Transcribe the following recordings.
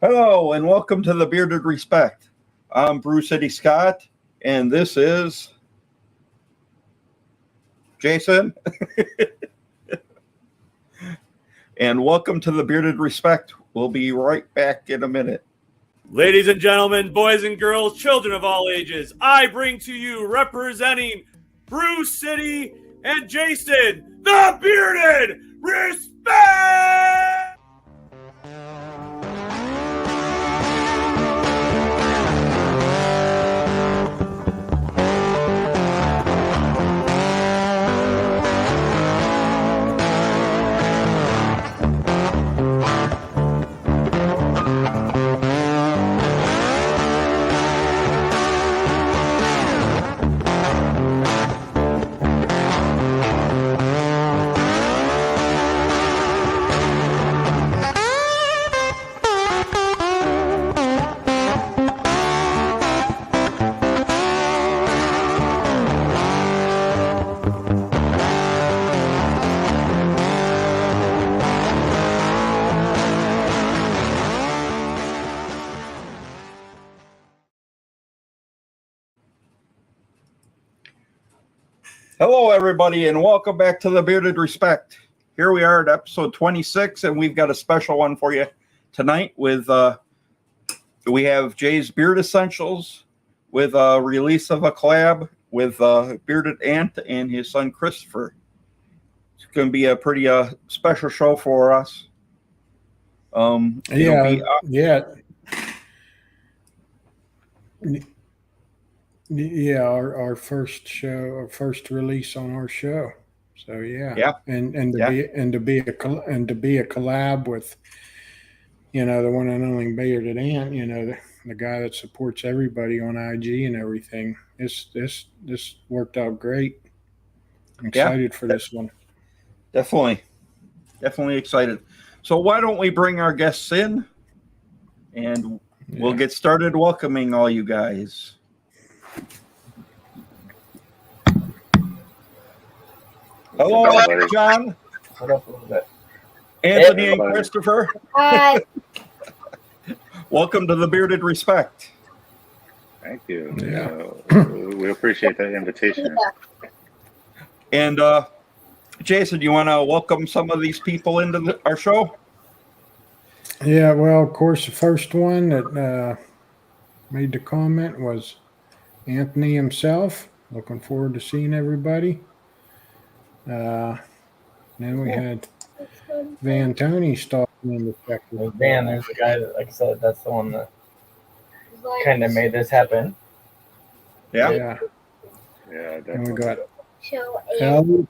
Hello and welcome to the Bearded Respect. I'm Bruce City Scott, and this is Jason. And welcome to the Bearded Respect. We'll be right back in a minute. Ladies and gentlemen, boys and girls, children of all ages, I bring to you, representing Bruce City and Jason, the Bearded Respect! Hello, everybody, and welcome back to the Bearded Respect. Here we are at episode 26, and we've ant a special one for you tonight. We have Jay's Beard Essentials with a release of a collab with BeardedAnt and his son Christopher. It's going to be a pretty special show for us. Our first show, our first release on our show. So and to be a collab with, the one and only BeardedAnt, the guy that supports everybody on IG and everything. This worked out great. I'm excited for this one. Definitely excited. So why don't we bring our guests in, and we'll get started welcoming all you guys. Hello, John. Anthony and Christopher. Hi. Welcome to the Bearded Respect. Thank you. Yeah. We appreciate that invitation. And Jason, you want to welcome some of these people into our show? Yeah, well, of course, the first one that made the comment was Anthony himself. Looking forward to seeing everybody. Then we had Van Tony starting in the second. Van, there's a guy that, like I said, that's the one that kind of made this happen. Yeah. And we got Ellis.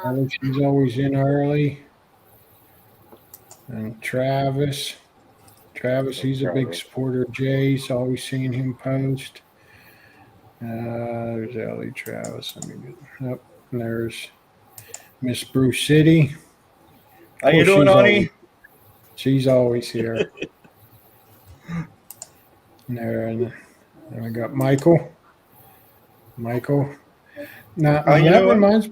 Ellis, she's always in early. And Travis, he's a big supporter of Jay's. Always seeing him post. There's Ellie, Travis. Let me get up. And there's Miss Bruce City. How you doing, honey? She's always here. And we got Michael. Now that reminds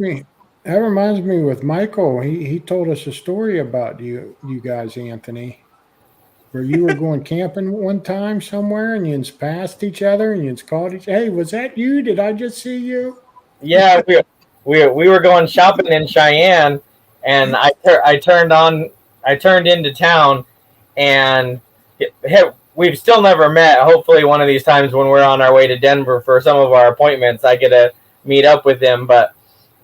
me with Michael. He told us a story about you guys, Anthony, where you were going camping one time somewhere and you passed each other and you called each other. Hey, was that you? Did I just see you? Yeah, we were going shopping in Cheyenne, and I turned into town, and we've still never met. Hopefully one of these times when we're on our way to Denver for some of our appointments, I get to meet up with him. But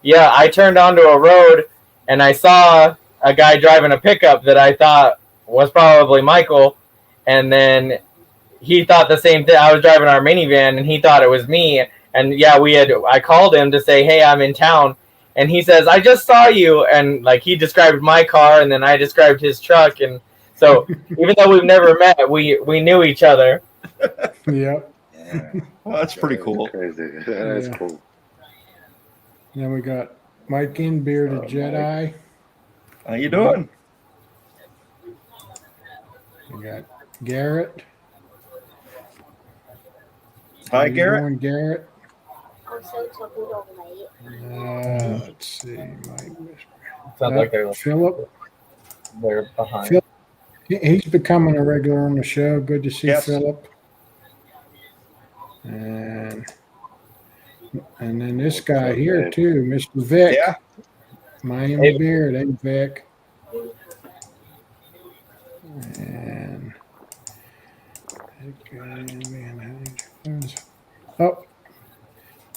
yeah, I turned onto a road and I saw a guy driving a pickup that I thought was probably Michael, and then he thought the same thing. I was driving our minivan and he thought it was me. And I called him to say, hey, I'm in town. And he says, I just saw you. And like, he described my car and then I described his truck. And so even though we've never met, we knew each other. Yep. Yeah. Well, that's pretty cool. Crazy. That's cool. Then we got Mike in, Bearded Jedi. Mike. How you doing? We got Garrett. Hi, Garrett. Doing, Garrett? late. Let's see. Sounds like they're Philip. They're behind. He's becoming a regular on the show. Good to see Yes. Philip. And then this guy here too, Mr. Vic. Yeah. Miami Beard. Hey, Vic. And oh,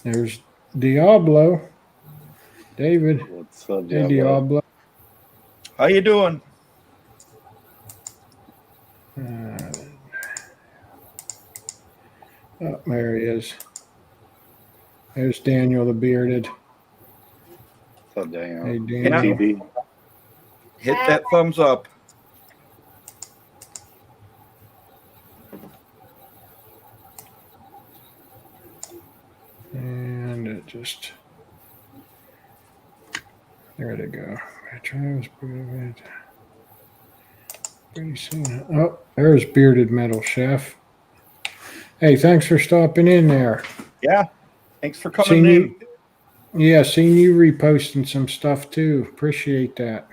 there's Diablo. David. What's up, Hey, Diablo? Diablo. How you doing? Oh, there he is. There's Daniel the Bearded. What's up, Daniel? Hey, Daniel. TV. Hit that thumbs up. And it just, there they go. Travis, pretty soon. Oh, there's Bearded Metal Chef. Hey, thanks for stopping in there. Yeah. Thanks for coming in. Yeah, seen you reposting some stuff too. Appreciate that.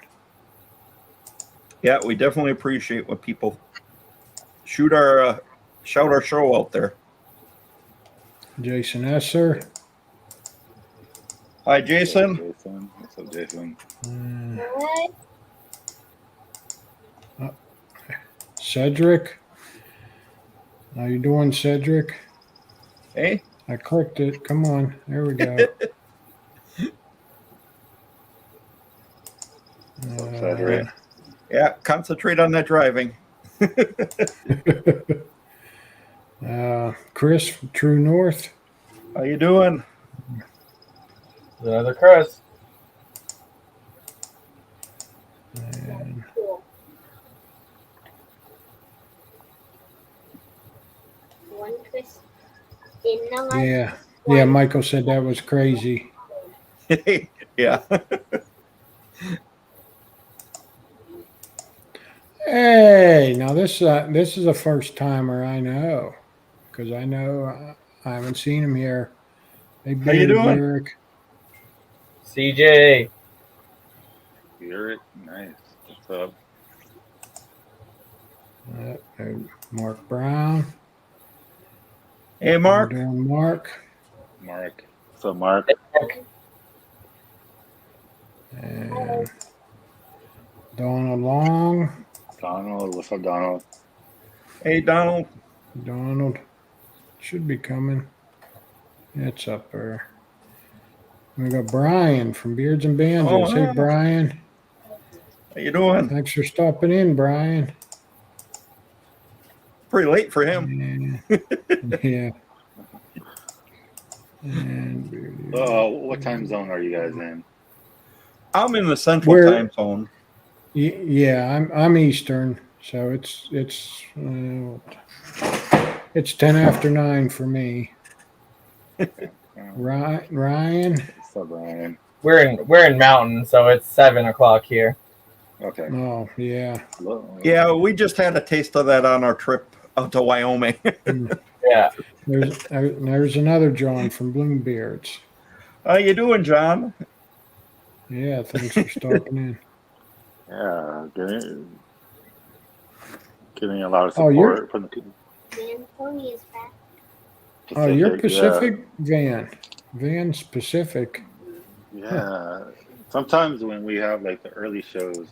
Yeah, we definitely appreciate when people shout our show out there. Jason Esser. Hi, Jason. What's up, Jason? Cedric. How you doing, Cedric? Hey. I clicked it. Come on. There we go. What's up, Cedric? Yeah, concentrate on that driving. Chris from True North. How you doing? Another Chris. And One Chris. yeah, Michael said that was crazy. Yeah. Hey, now this is a first timer I know, because I know I haven't seen him here. Hey, how you doing, Eric? CJ. Eric, nice. What's up? Mark Brown. Hey, Mark. How you doing, Mark? Mark. What's up, Mark? And Donald Long. Donald. What's up, Donald? Hey, Donald. Donald should be coming. It's up there. We got Brian from Beards and Banjos. Oh, hey, hi. Brian. How you doing? Thanks for stopping in, Brian. Pretty late for him. Yeah. And What time zone are you guys in? I'm in the central time zone. Yeah, I'm Eastern, so it's 10 after 9 for me. Ryan. What's up, Ryan? We're in Mountain, so it's 7 o'clock here. Okay. Oh yeah. Yeah, we just had a taste of that on our trip out to Wyoming. Yeah. There's another John from Bloombeards. How you doing, John? Yeah, thanks for stopping in. Yeah, getting a lot of support from the people. Tony is back. Oh, you're Pacific Van's Pacific. Yeah. Sometimes when we have like the early shows,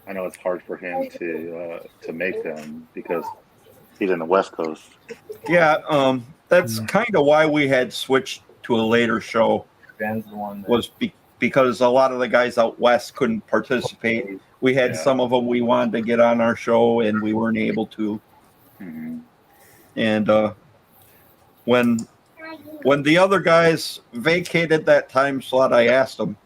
I know it's hard for him to make them because he's in the West Coast. Yeah, that's kind of why we had switched to a later show. Ben's the one that Was because a lot of the guys out west couldn't participate. We had some of them we wanted to get on our show, and we weren't able to. Mm-hmm. And when the other guys vacated that time slot, I asked them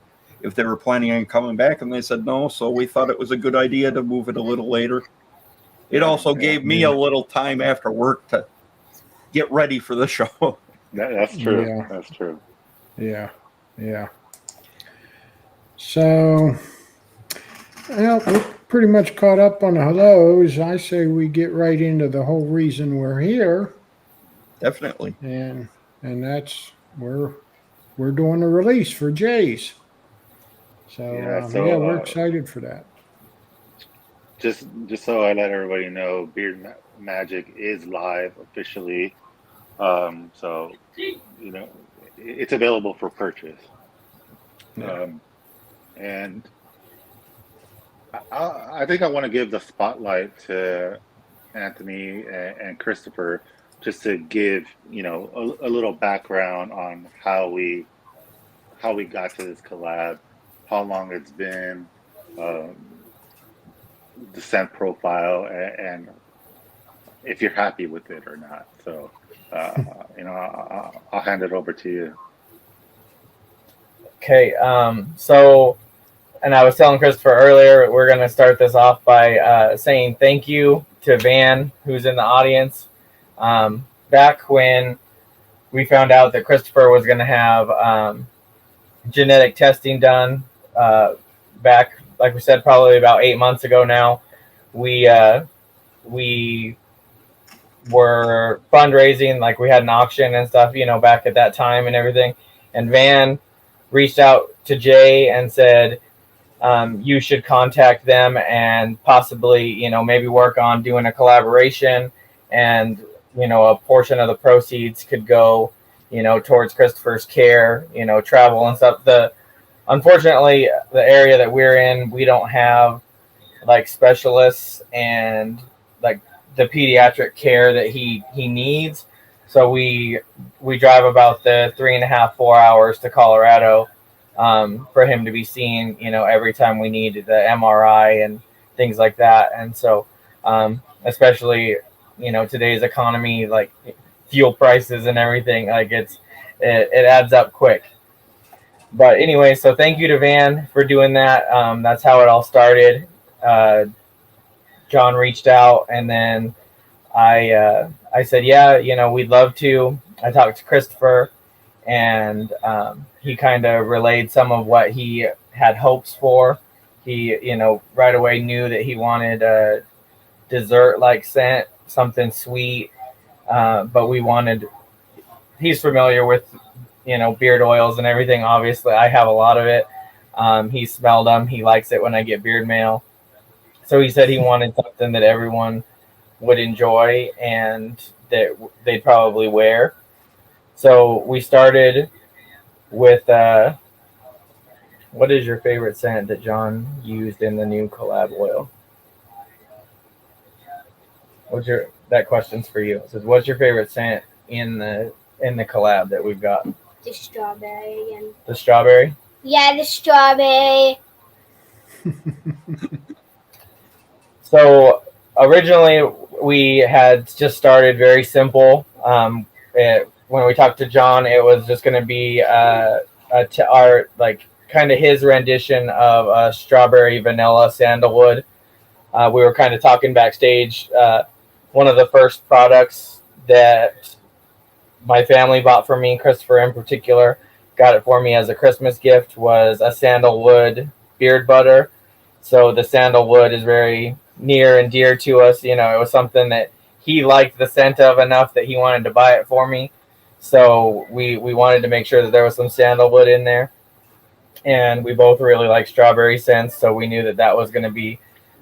if they were planning on coming back, and they said no. So we thought it was a good idea to move it a little later. It also gave me a little time after work to get ready for the show. That's true. Yeah. That's true. Yeah. So, well, we're pretty much caught up on the hellos. I say we get right into the whole reason we're here, Definitely. and that's we're doing a release for Jays. So, Yeah, we're excited for that. just so I let everybody know, Magic is live officially. So it's available for purchase. And I think I want to give the spotlight to Anthony and Christopher, just to give a little background on how we got to this collab, how long it's been, the scent profile, and if you're happy with it or not. So I'll hand it over to you. Okay, so, and I was telling Christopher earlier, we're going to start this off by saying thank you to Van, who's in the audience. Back when we found out that Christopher was going to have genetic testing done, back, like we said, probably about 8 months ago now, we were fundraising, like we had an auction and stuff, back at that time and everything. And Van reached out to Jay and said, you should contact them and possibly, maybe work on doing a collaboration, and, a portion of the proceeds could go, towards Christopher's care, travel and stuff. Unfortunately, the area that we're in, we don't have like specialists and like the pediatric care that he needs. So we drive about the 3.5, 4 hours to Colorado for him to be seen, every time we need the MRI and things like that. And so, especially, today's economy, like fuel prices and everything, like it adds up quick. But anyway, so thank you to Van for doing that. That's how it all started. John reached out, and then I said, yeah, we'd love to. I talked to Christopher, and he kind of relayed some of what he had hopes for. He, right away knew that he wanted a dessert-like scent, something sweet, but he's familiar with, beard oils and everything. Obviously, I have a lot of it. He smelled them. He likes it when I get beard mail. So he said he wanted something that everyone would enjoy and that they'd probably wear. So we started with, what is your favorite scent that John used in the new collab oil? That question's for you. It says, what's your favorite scent in the collab that we've got? The strawberry again. The strawberry? Yeah, the strawberry. So originally we had just started very simple. When we talked to John, it was just going to be our like kind of his rendition of a strawberry vanilla sandalwood. We were kind of talking backstage. One of the first products that my family bought for me, Christopher in particular, got it for me as a Christmas gift, was a sandalwood beard butter. So the sandalwood is very near and dear to us. It was something that he liked the scent of enough that he wanted to buy it for me. So we wanted to make sure that there was some sandalwood in there. And we both really like strawberry scents, so we knew that was going to be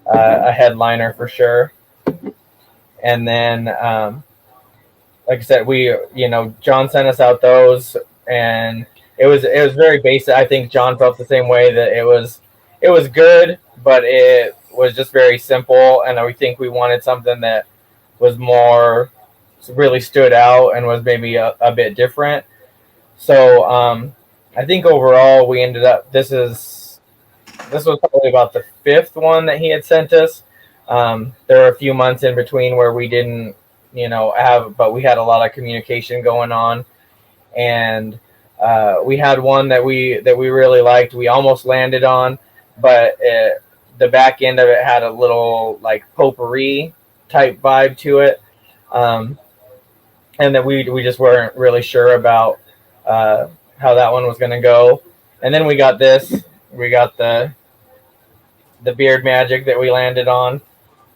a headliner for sure. And then, like I said, John sent us out those, and it was very basic. I think John felt the same way, that it was good, but it was just very simple. And I think we wanted something that was more, really stood out and was maybe a bit different. So I think overall we ended up, this was probably about the 5th one that he had sent us. There were a few months in between where we didn't, but we had a lot of communication going on. And we had one that we really liked. We almost landed on, but the back end of it had a little like potpourri type vibe to it. And that we just weren't really sure about how that one was going to go. And then we got this. We got the Beard Magic that we landed on,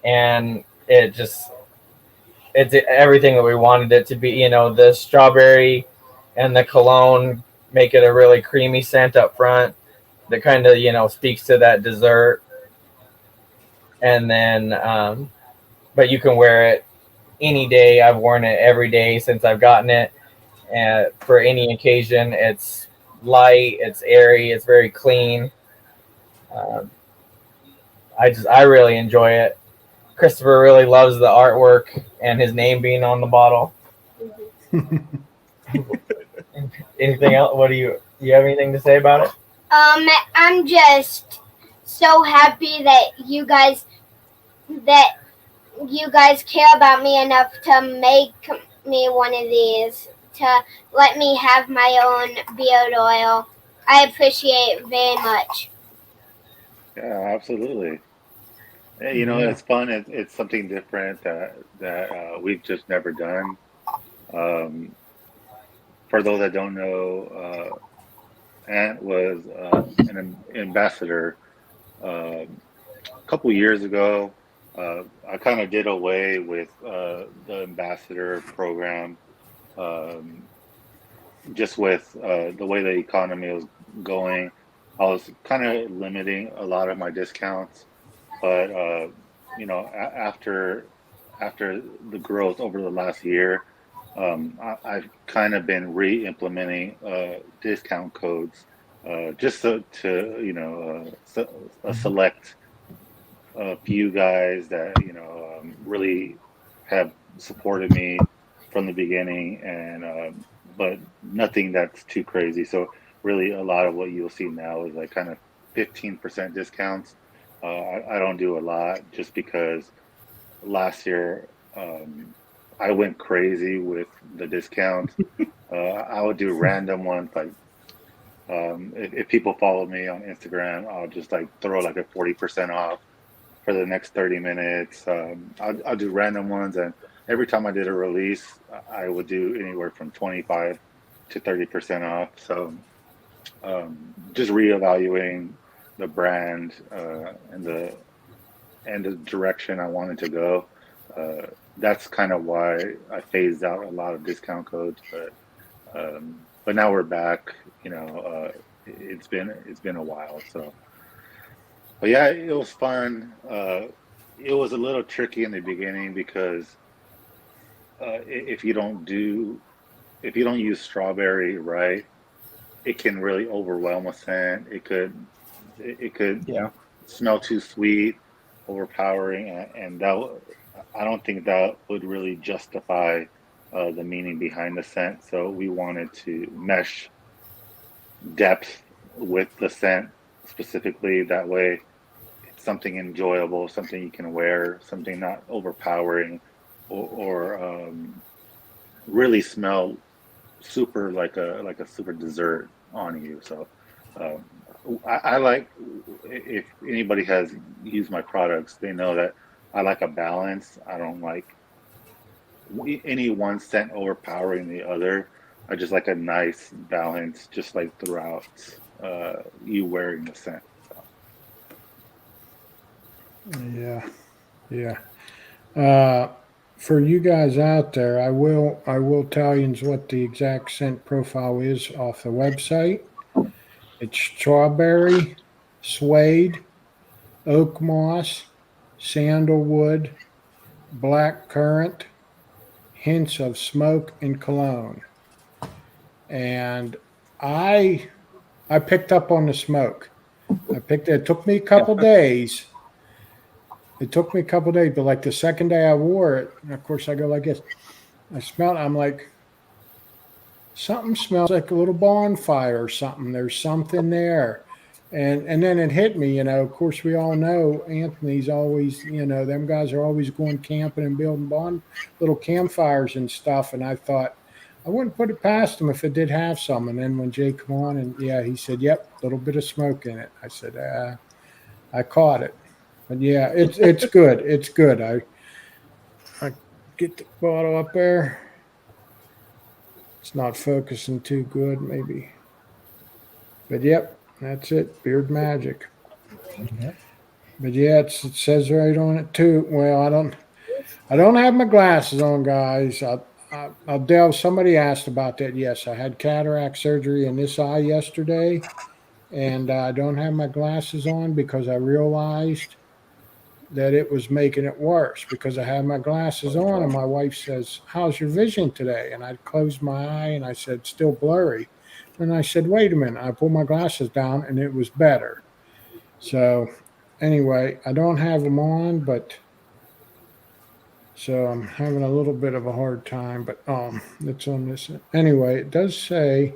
and it's everything that we wanted it to be. The strawberry and the cologne make it a really creamy scent up front that kind of speaks to that dessert. and then but you can wear it any day. I've worn it every day since I've gotten it, and for any occasion. It's light, it's airy, it's very clean. Um, I really enjoy it. Christopher really loves the artwork and his name being on the bottle. Anything else? What do you have anything to say about it? I'm just so happy that you guys care about me enough to make me one of these, to let me have my own beard oil. I appreciate it very much. Yeah, absolutely. You know, it's fun. It's something different that we've just never done. For those that don't know, Ant was an ambassador a couple years ago. I kind of did away with the ambassador program, just with the way the economy was going. I was kind of limiting a lot of my discounts, but you know, after the growth over the last year, I've kind of been re-implementing discount codes, just to you know, select a few guys that, you know, really have supported me from the beginning, and but nothing that's too crazy. So really, a lot of what you'll see now is like kind of 15% discounts. I don't do a lot just because last year I went crazy with the discounts. I would do random ones like if people follow me on Instagram, I'll just like throw like a 40% off for the next 30 minutes. I'll do random ones, and every time I did a release, I would do anywhere from 25 to 30% off. So just reevaluating the brand and the direction I wanted to go. That's kind of why I phased out a lot of discount codes, but now we're back. You know, it's been a while. So, but yeah, it was fun. It was a little tricky in the beginning because if you don't use strawberry right, it can really overwhelm a scent. It could smell too sweet, overpowering, and I don't think that would really justify the meaning behind the scent. So we wanted to mesh depth with the scent specifically. That way, it's something enjoyable, something you can wear, something not overpowering, or really smell super like a super dessert on you. So I like, if anybody has used my products, they know that I like a balance. I don't like any one scent overpowering the other. I just like a nice balance, just like throughout you wearing the scent. So. Yeah. For you guys out there, I will tell you what the exact scent profile is off the website. It's strawberry, suede, oak moss, sandalwood, black currant, hints of smoke, and cologne. And I picked up on the smoke. It took me a couple days. But like the second day I wore it, and of course I go like this. I smell it. I'm like, something smells like a little bonfire or something. There's something there. And then it hit me, you know, of course we all know Anthony's always, you know, them guys are always going camping and building little campfires and stuff. And I thought, I wouldn't put it past him if it did have some. And then when Jay come on and he said, yep, a little bit of smoke in it. I said, I caught it. But yeah, it's good. It's good. I get the bottle up there. It's not focusing too good, maybe. But yep, that's it. Beard Magic. Mm-hmm. But yeah, it says right on it too. Well, I don't have my glasses on, guys. I'll delve. Somebody asked about that. Yes, I had cataract surgery in this eye yesterday, and I don't have my glasses on because I realized that it was making it worse because I had my glasses on, and my wife says, "How's your vision today?" And I closed my eye and I said, "Still blurry." And I said, "Wait a minute." I pulled my glasses down and it was better. So anyway, I don't have them on, but so I'm having a little bit of a hard time, but it's on this. Anyway, it does say,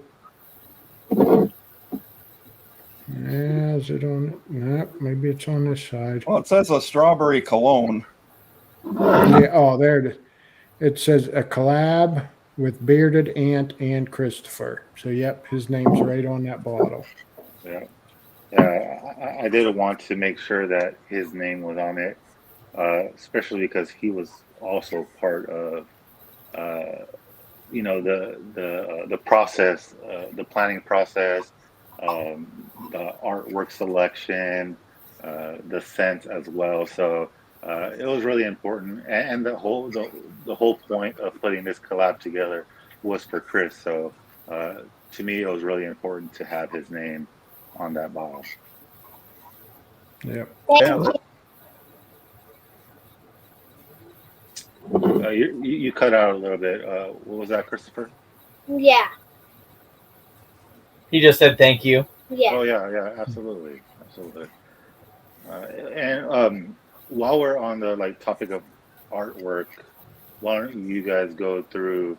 yeah, is it on? No, maybe it's on this side. Well, it says a strawberry cologne. Yeah, oh, there it is. It says a collab with Bearded Ant and Christopher. So, yep, his name's right on that bottle. Yeah. Yeah, I did want to make sure that his name was on it, especially because he was also part of, the process, the planning process, the artwork selection, the scent as well. So it was really important, and the whole point of putting this collab together was for Chris. So to me, it was really important to have his name on that bottle. Yep. Yeah. You cut out a little bit. What was that, Christopher? Yeah. He just said thank you. Yeah. Oh yeah, absolutely. And while we're on the topic of artwork, why don't you guys go through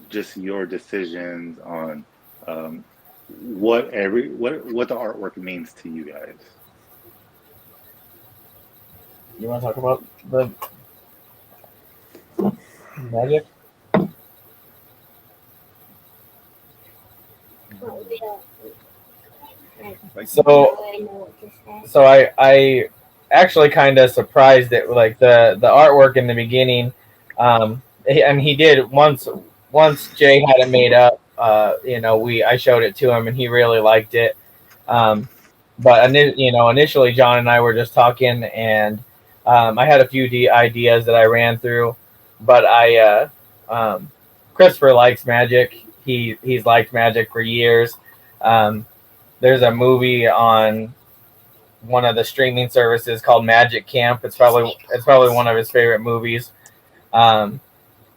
just your decisions on what the artwork means to you guys? You want to talk about the magic? So I actually kind of surprised at like the artwork in the beginning, and he did once Jay had it made up. I showed it to him and he really liked it. But initially John and I were just talking, and I had a few ideas that I ran through, but Christopher likes magic. He's liked magic for years. There's a movie on one of the streaming services called Magic Camp. It's probably one of his favorite movies.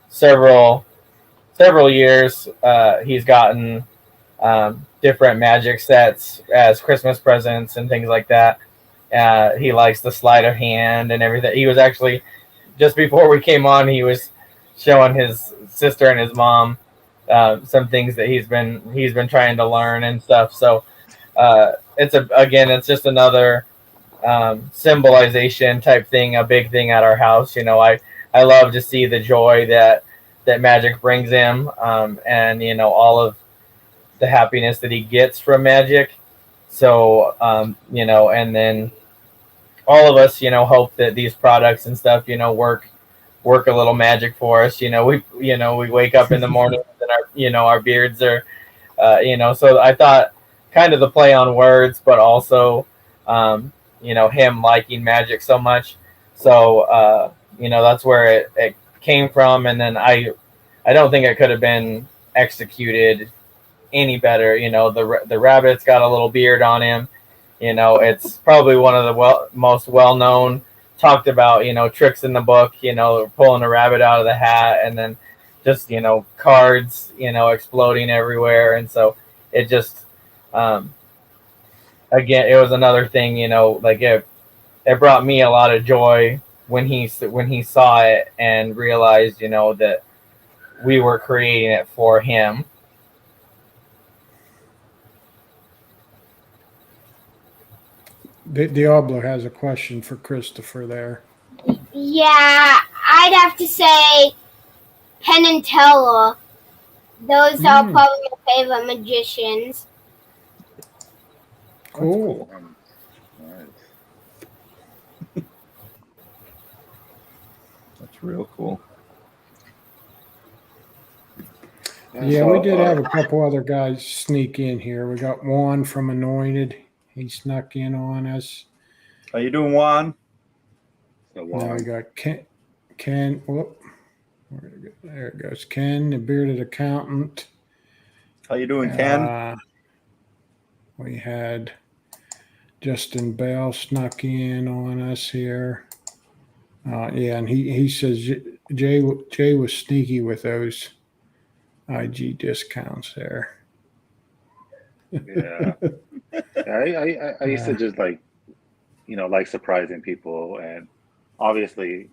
Several years he's gotten different magic sets as Christmas presents and things like that. He likes the sleight of hand and everything. He was actually, just before we came on, he was showing his sister and his mom some things that he's been trying to learn and stuff. So it's just another symbolization type thing, a big thing at our house. I love to see the joy that magic brings him, and all of the happiness that he gets from magic. So and then all of us hope that these products and stuff work a little magic for us. We wake up in the morning and our beards are so I thought kind of the play on words, but also him liking magic so much. So that's where it came from. And then I don't think it could have been executed any better. The rabbit's got a little beard on him. It's probably one of the most well-known, talked about, tricks in the book, pulling a rabbit out of the hat, and then just, cards, exploding everywhere. And so it just, again, it was another thing, it brought me a lot of joy when he saw it and realized, that we were creating it for him. Diablo has a question for Christopher there. Yeah, I'd have to say Penn and Teller. Those are probably my favorite magicians. Cool. That's real cool. Yeah, we did have a couple other guys sneak in here. We got Juan from Anointed. He snuck in on us. How you doing, Juan? Now we got Ken. Whoop. There it goes. Ken, the bearded accountant. How you doing, Ken? We had Justin Bell snuck in on us here. Yeah, and he says Jay was sneaky with those IG discounts there. Yeah. I used to just like surprising people, and obviously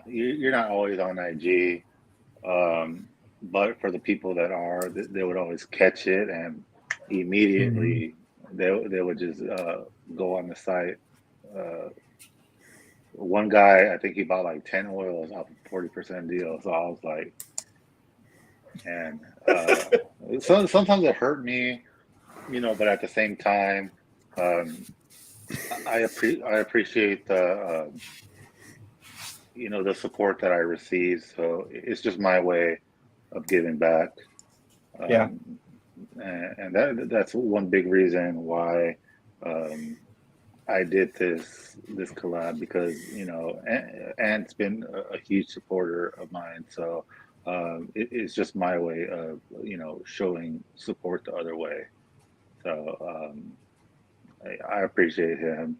you're not always on IG, but for the people that are, they would always catch it, and immediately they would just go on the site. One guy, I think he bought like 10 oils off a 40% deal, so I was like, and sometimes it hurt me, but at the same time, I appreciate the the support that I receive. So it's just my way of giving back. And that's one big reason why I did this collab, because Ant's been a huge supporter of mine. So it's just my way of showing support the other way. So I appreciate him,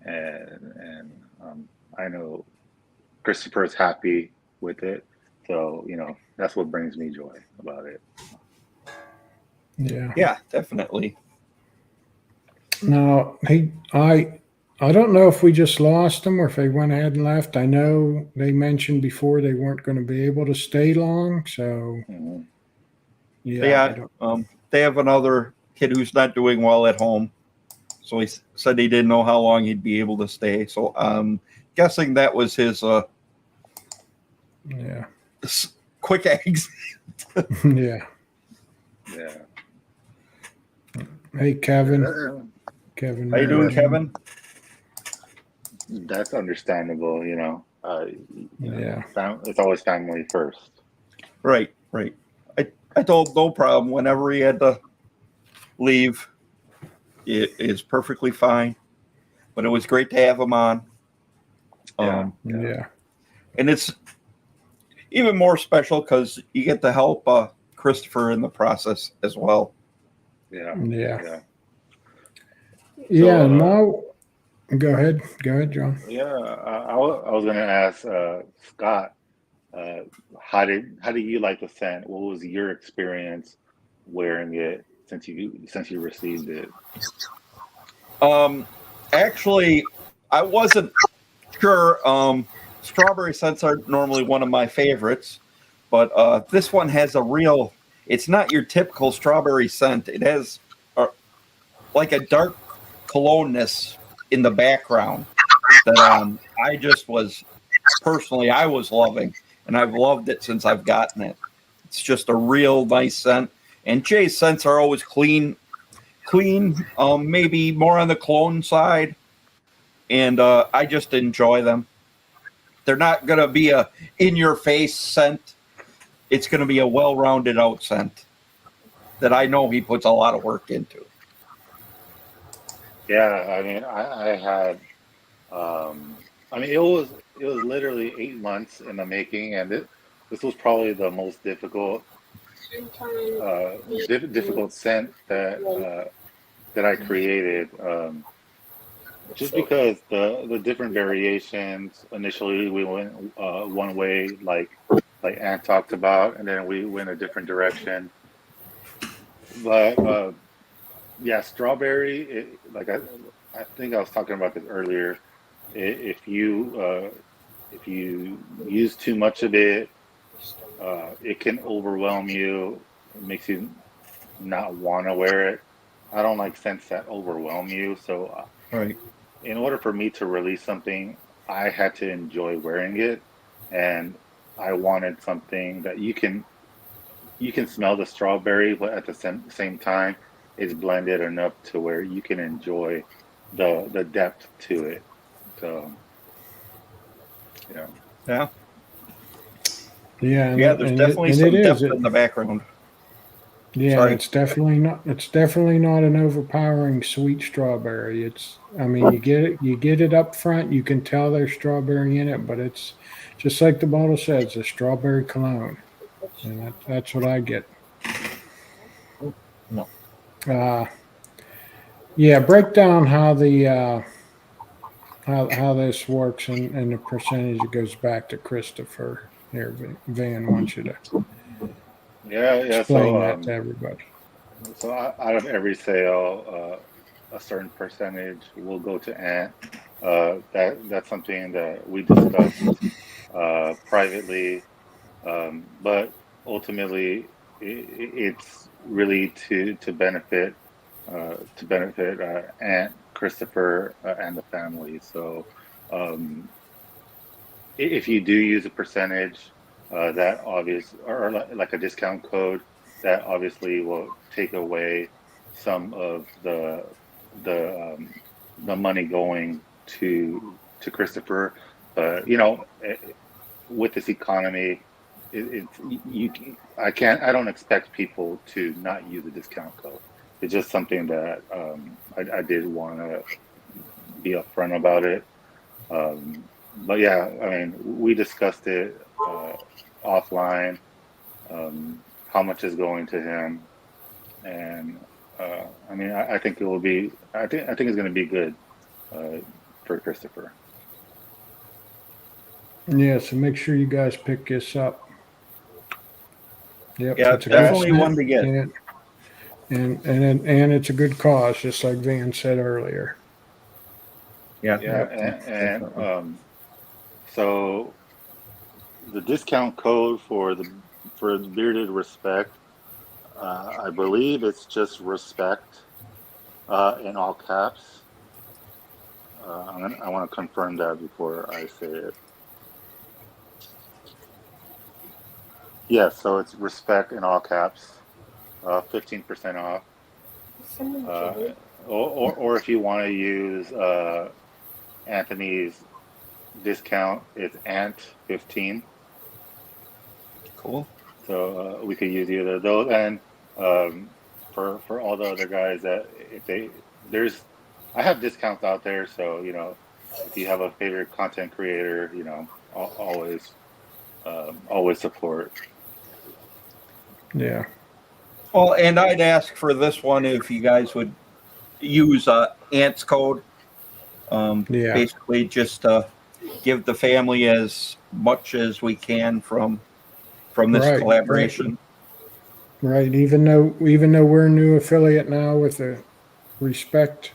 and I know Christopher is happy with it. So that's what brings me joy about it. Yeah, definitely. No, I don't know if we just lost them or if they went ahead and left. I know they mentioned before they weren't going to be able to stay long. So they have another kid who's not doing well at home. So he said he didn't know how long he'd be able to stay. So I'm guessing that was his quick eggs. Yeah. Hey, Kevin. How you doing, Kevin? That's understandable, Yeah. It's always family first. Right. I told no problem whenever he had to leave. It is perfectly fine. But it was great to have him on. Yeah. And it's even more special because you get to help Christopher in the process as well. Yeah. So, now, go ahead, John. Yeah, I was going to ask Scott, how did you like the scent? What was your experience wearing it since you received it? Actually, I wasn't sure. Strawberry scents are normally one of my favorites, but this one has it's not your typical strawberry scent. It has like a dark cologne-ness in the background that I was loving, and I've loved it since I've gotten it. It's just a real nice scent, and Jay's scents are always clean, maybe more on the cologne side, and I just enjoy them. They're not going to be a in-your-face scent. It's going to be a well-rounded out scent that I know he puts a lot of work into. Yeah, I mean, I had, it was literally 8 months in the making, and this was probably the most difficult scent that I created, just because the different variations. Initially, we went one way, like Ant talked about, and then we went a different direction. But yeah, strawberry. I think I was talking about this earlier. If you use too much of it, it can overwhelm you. It makes you not want to wear it. I don't like scents that overwhelm you. So, in order for me to release something, I had to enjoy wearing it, and I wanted something that you can smell the strawberry, but at the same time, it's blended enough to where you can enjoy the depth to it. So, Yeah. There's definitely some depth in the background. Yeah, Sorry. It's definitely not an overpowering sweet strawberry. You get it up front, you can tell there's strawberry in it, but it's just like the bottle says, a strawberry cologne. And that's what I get. No. Yeah, break down how the how this works and the percentage that goes back to Christopher. Here, Van wants you to Yeah. explain that to everybody. So out of every sale, a certain percentage will go to Ant. That's something that we discussed privately, but ultimately, it's really to benefit Aunt Christopher and the family. So, um, if you do use a percentage, that obvious or like a discount code, that obviously will take away some of the the money going to Christopher. But with this economy, it's I don't expect people to not use a discount code. It's just something that I did want to be upfront about it. But yeah, I mean, we discussed it offline. How much is going to him, and I mean, I think it will be. I think it's going to be good for Christopher. Yeah, so make sure you guys pick this up. Yep, Yeah, it's a definitely good, one to get. And it's a good cause, just like Van said earlier. Yeah, and so the discount code for the Bearded Respect, I believe it's just respect in all caps. I want to confirm that before I say it. Yeah, so it's respect in all caps, 15% off. Or if you want to use Anthony's discount, it's Ant15. cool. So we could use either of those. And for all the other guys that I have discounts out there. So if you have a favorite content creator, always support. Yeah. Well, and I'd ask for this one if you guys would use Ant's code. Basically, just give the family as much as we can from this collaboration. Right. Even though we're a new affiliate now with the Respect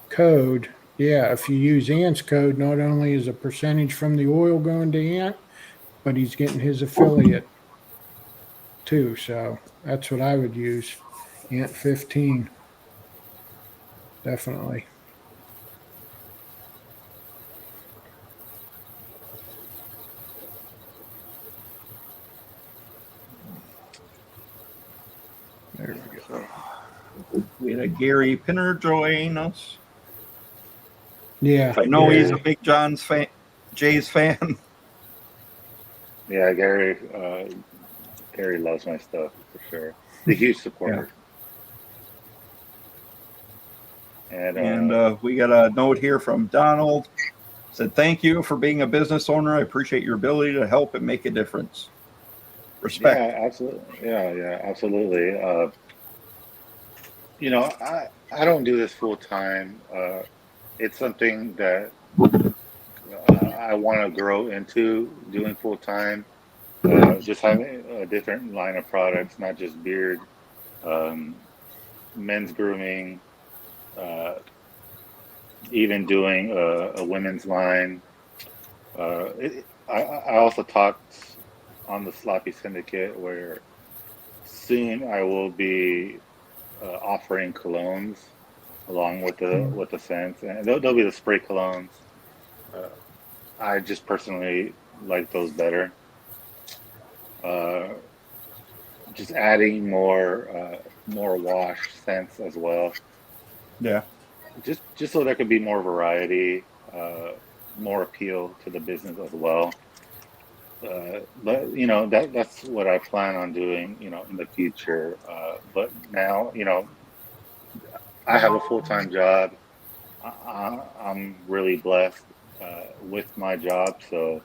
code, yeah, if you use Ant's code, not only is a percentage from the oil going to Ant, but he's getting his affiliate too. So that's what I would use. Ant15. Definitely. There we go. We had a Gary Pinner join us. Yeah. I know he's a big Jay's fan. Yeah, Gary loves my stuff for sure. He's a huge supporter. Yeah. And we got a note here from Donald. Said, thank you for being a business owner. I appreciate your ability to help and make a difference. Respect. Yeah, absolutely. Yeah, absolutely. I don't do this full time. It's something that I want to grow into doing full time. Just having a different line of products, not just beard, men's grooming, even doing a women's line. I also talked on the Sloppy Syndicate where soon I will be offering colognes along with the scents, and they'll be the spray colognes. I just personally like those better. Just adding more wash scents as well. Yeah. Just so there could be more variety, more appeal to the business as well. But that's what I plan on doing, in the future. But now, I have a full-time job. I'm really blessed with my job. So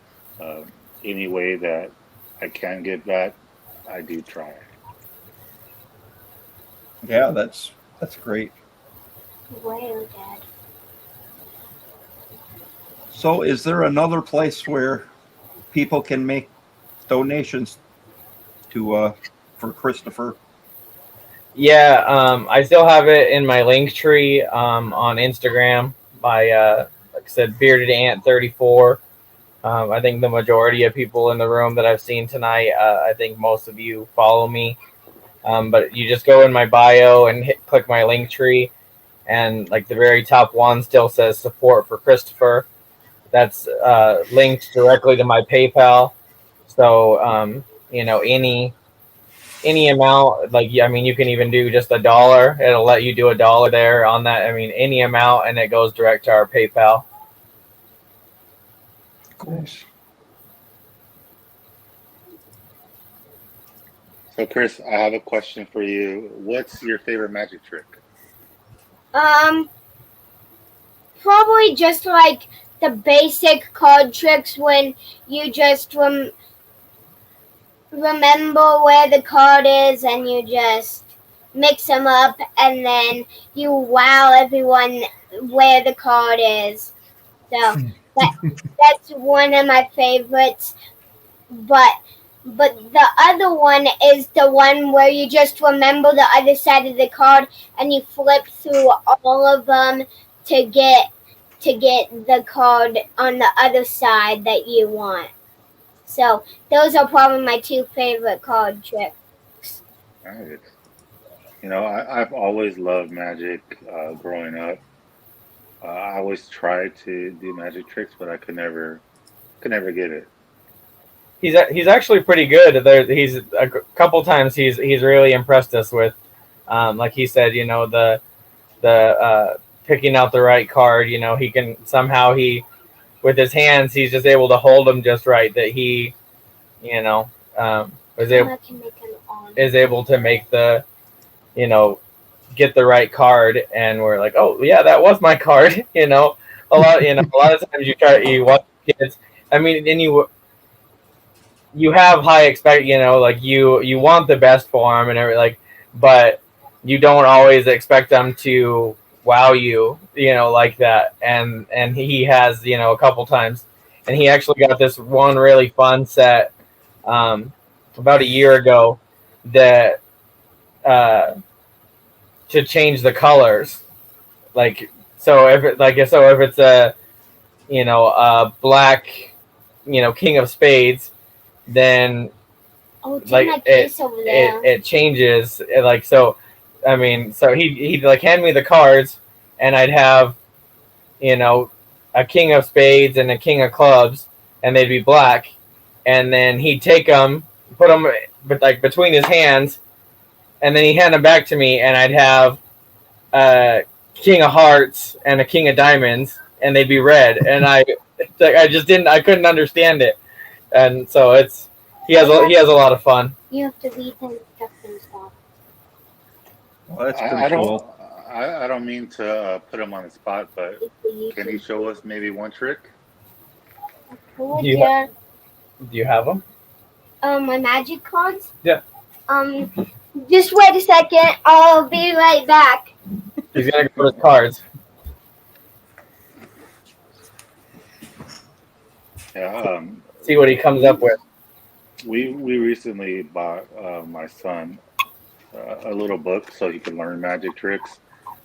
any way that I can give back, I do try. Yeah, that's great. Well, Dad. So, is there another place where people can make donations to for Christopher? Yeah, I still have it in my link tree on Instagram by like I said, BeardedAnt34. I think the majority of people in the room that I've seen tonight, I think most of you follow me. But you just go in my bio and click my link tree, and like the very top one still says support for Christopher. That's linked directly to my PayPal. So any amount, like I mean, you can even do just $1. It'll let you do $1 there on that. I mean, any amount, and it goes direct to our PayPal. Cool. So, Chris, I have a question for you. What's your favorite magic trick? Probably just like the basic card tricks when you just remember where the card is and you just mix them up and then you wow everyone where the card is. So that's one of my favorites. But the other one is the one where you just remember the other side of the card and you flip through all of them to get the card on the other side that you want. So those are probably my two favorite card tricks. Nice. You know, I've always loved magic growing up. I always tried to do magic tricks, but I could never get it. He's actually pretty good. He's a couple times he's really impressed us with, like he said, you know, the picking out the right card. You know, he can somehow with his hands he's just able to hold them just right. That he, you know, is able to make the, you know, get the right card, and we're like, oh yeah, that was my card. You know, a lot of times you watch kids. I mean, and you have high expect, you know, like you want the best for them and everything, like, but you don't always expect them to wow you, you know, like that. And he has, you know, a couple times, and he actually got this one really fun set about a year ago that to change the colors, like if it's a, you know, a black, you know, king of spades, then like it changes, like, so I mean, so he'd like hand me the cards and I'd have, you know, a king of spades and a king of clubs and they'd be black, and then he'd take them, put them like between his hands, and then he'd hand them back to me and I'd have a king of hearts and a king of diamonds and they'd be red, and I couldn't understand it. And so he has a lot of fun. You have to read them stuff and stuff. Well, that's pretty cool. I don't mean to put him on the spot, but can he show us maybe one trick? Do you have them? My magic cards? Yeah. Just wait a second. I'll be right back. He's gonna go to his cards. Yeah. See what he comes up with. We recently bought my son a little book so he could learn magic tricks,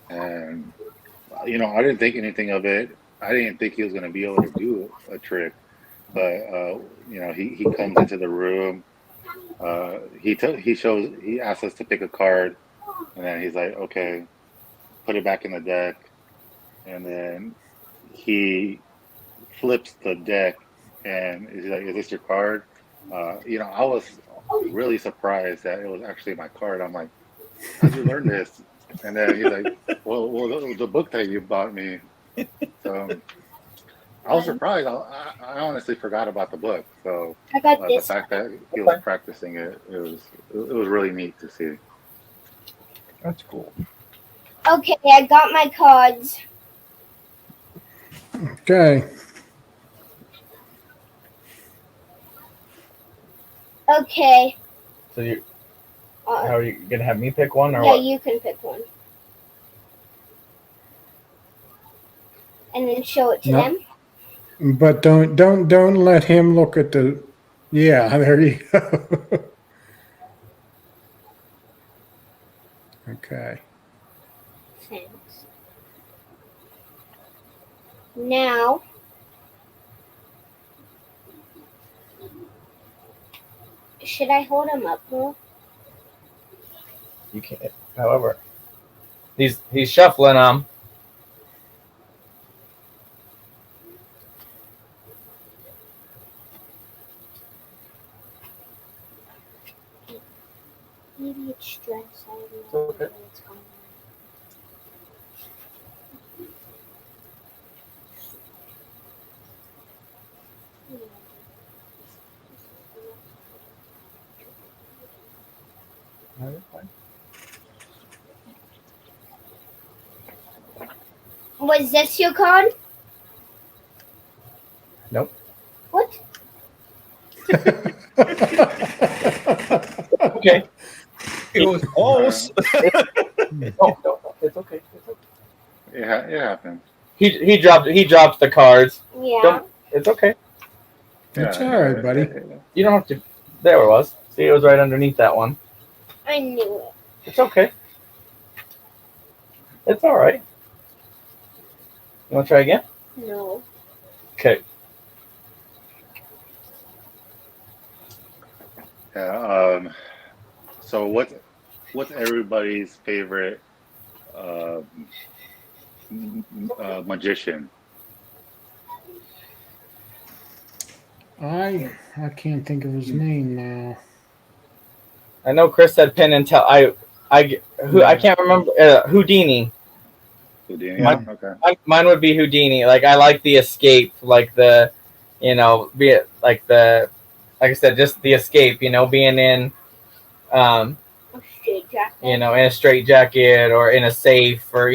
and you know, I didn't think anything of it. I didn't think he was going to be able to do a trick, but you know, he comes into the room. He asks us to pick a card, and then he's like, okay, put it back in the deck, and then he flips the deck, and he's like, is this your card? You know, I was really surprised that it was actually my card. I'm like, how'd you learn this? And then he's like, well, the book that you bought me. So I was surprised. I honestly forgot about the book. So I got the fact that he was practicing it, it was really neat to see. That's cool. Okay, I got my cards. Okay. Okay. So how are you gonna have me pick one, or yeah, what? you can pick one. and then show it to No. them. But don't let him look at the. Yeah, there you go. Okay. Thanks. Now, should I hold him up more? You can't. However, he's shuffling them. Maybe it's stress. I don't It's know okay. what's going on. Was this your card? Nope. What? Okay. It was close. No, it's okay. It's okay. It happens. He dropped the cards. Yeah. Don't, it's okay. It's all right, buddy. You don't have to. There it was. See, it was right underneath that one. I knew it. It's okay. It's all right. You want to try again? No. Okay. Yeah. So what's everybody's favorite magician? I can't think of his name now. I know Chris said Penn and Tell. I can't remember. Houdini. Houdini. Yeah. Okay. Mine would be Houdini. Like I like the escape, like the, be it like I said, just the escape. Being in, A straight jacket. in a straight jacket or in a safe, or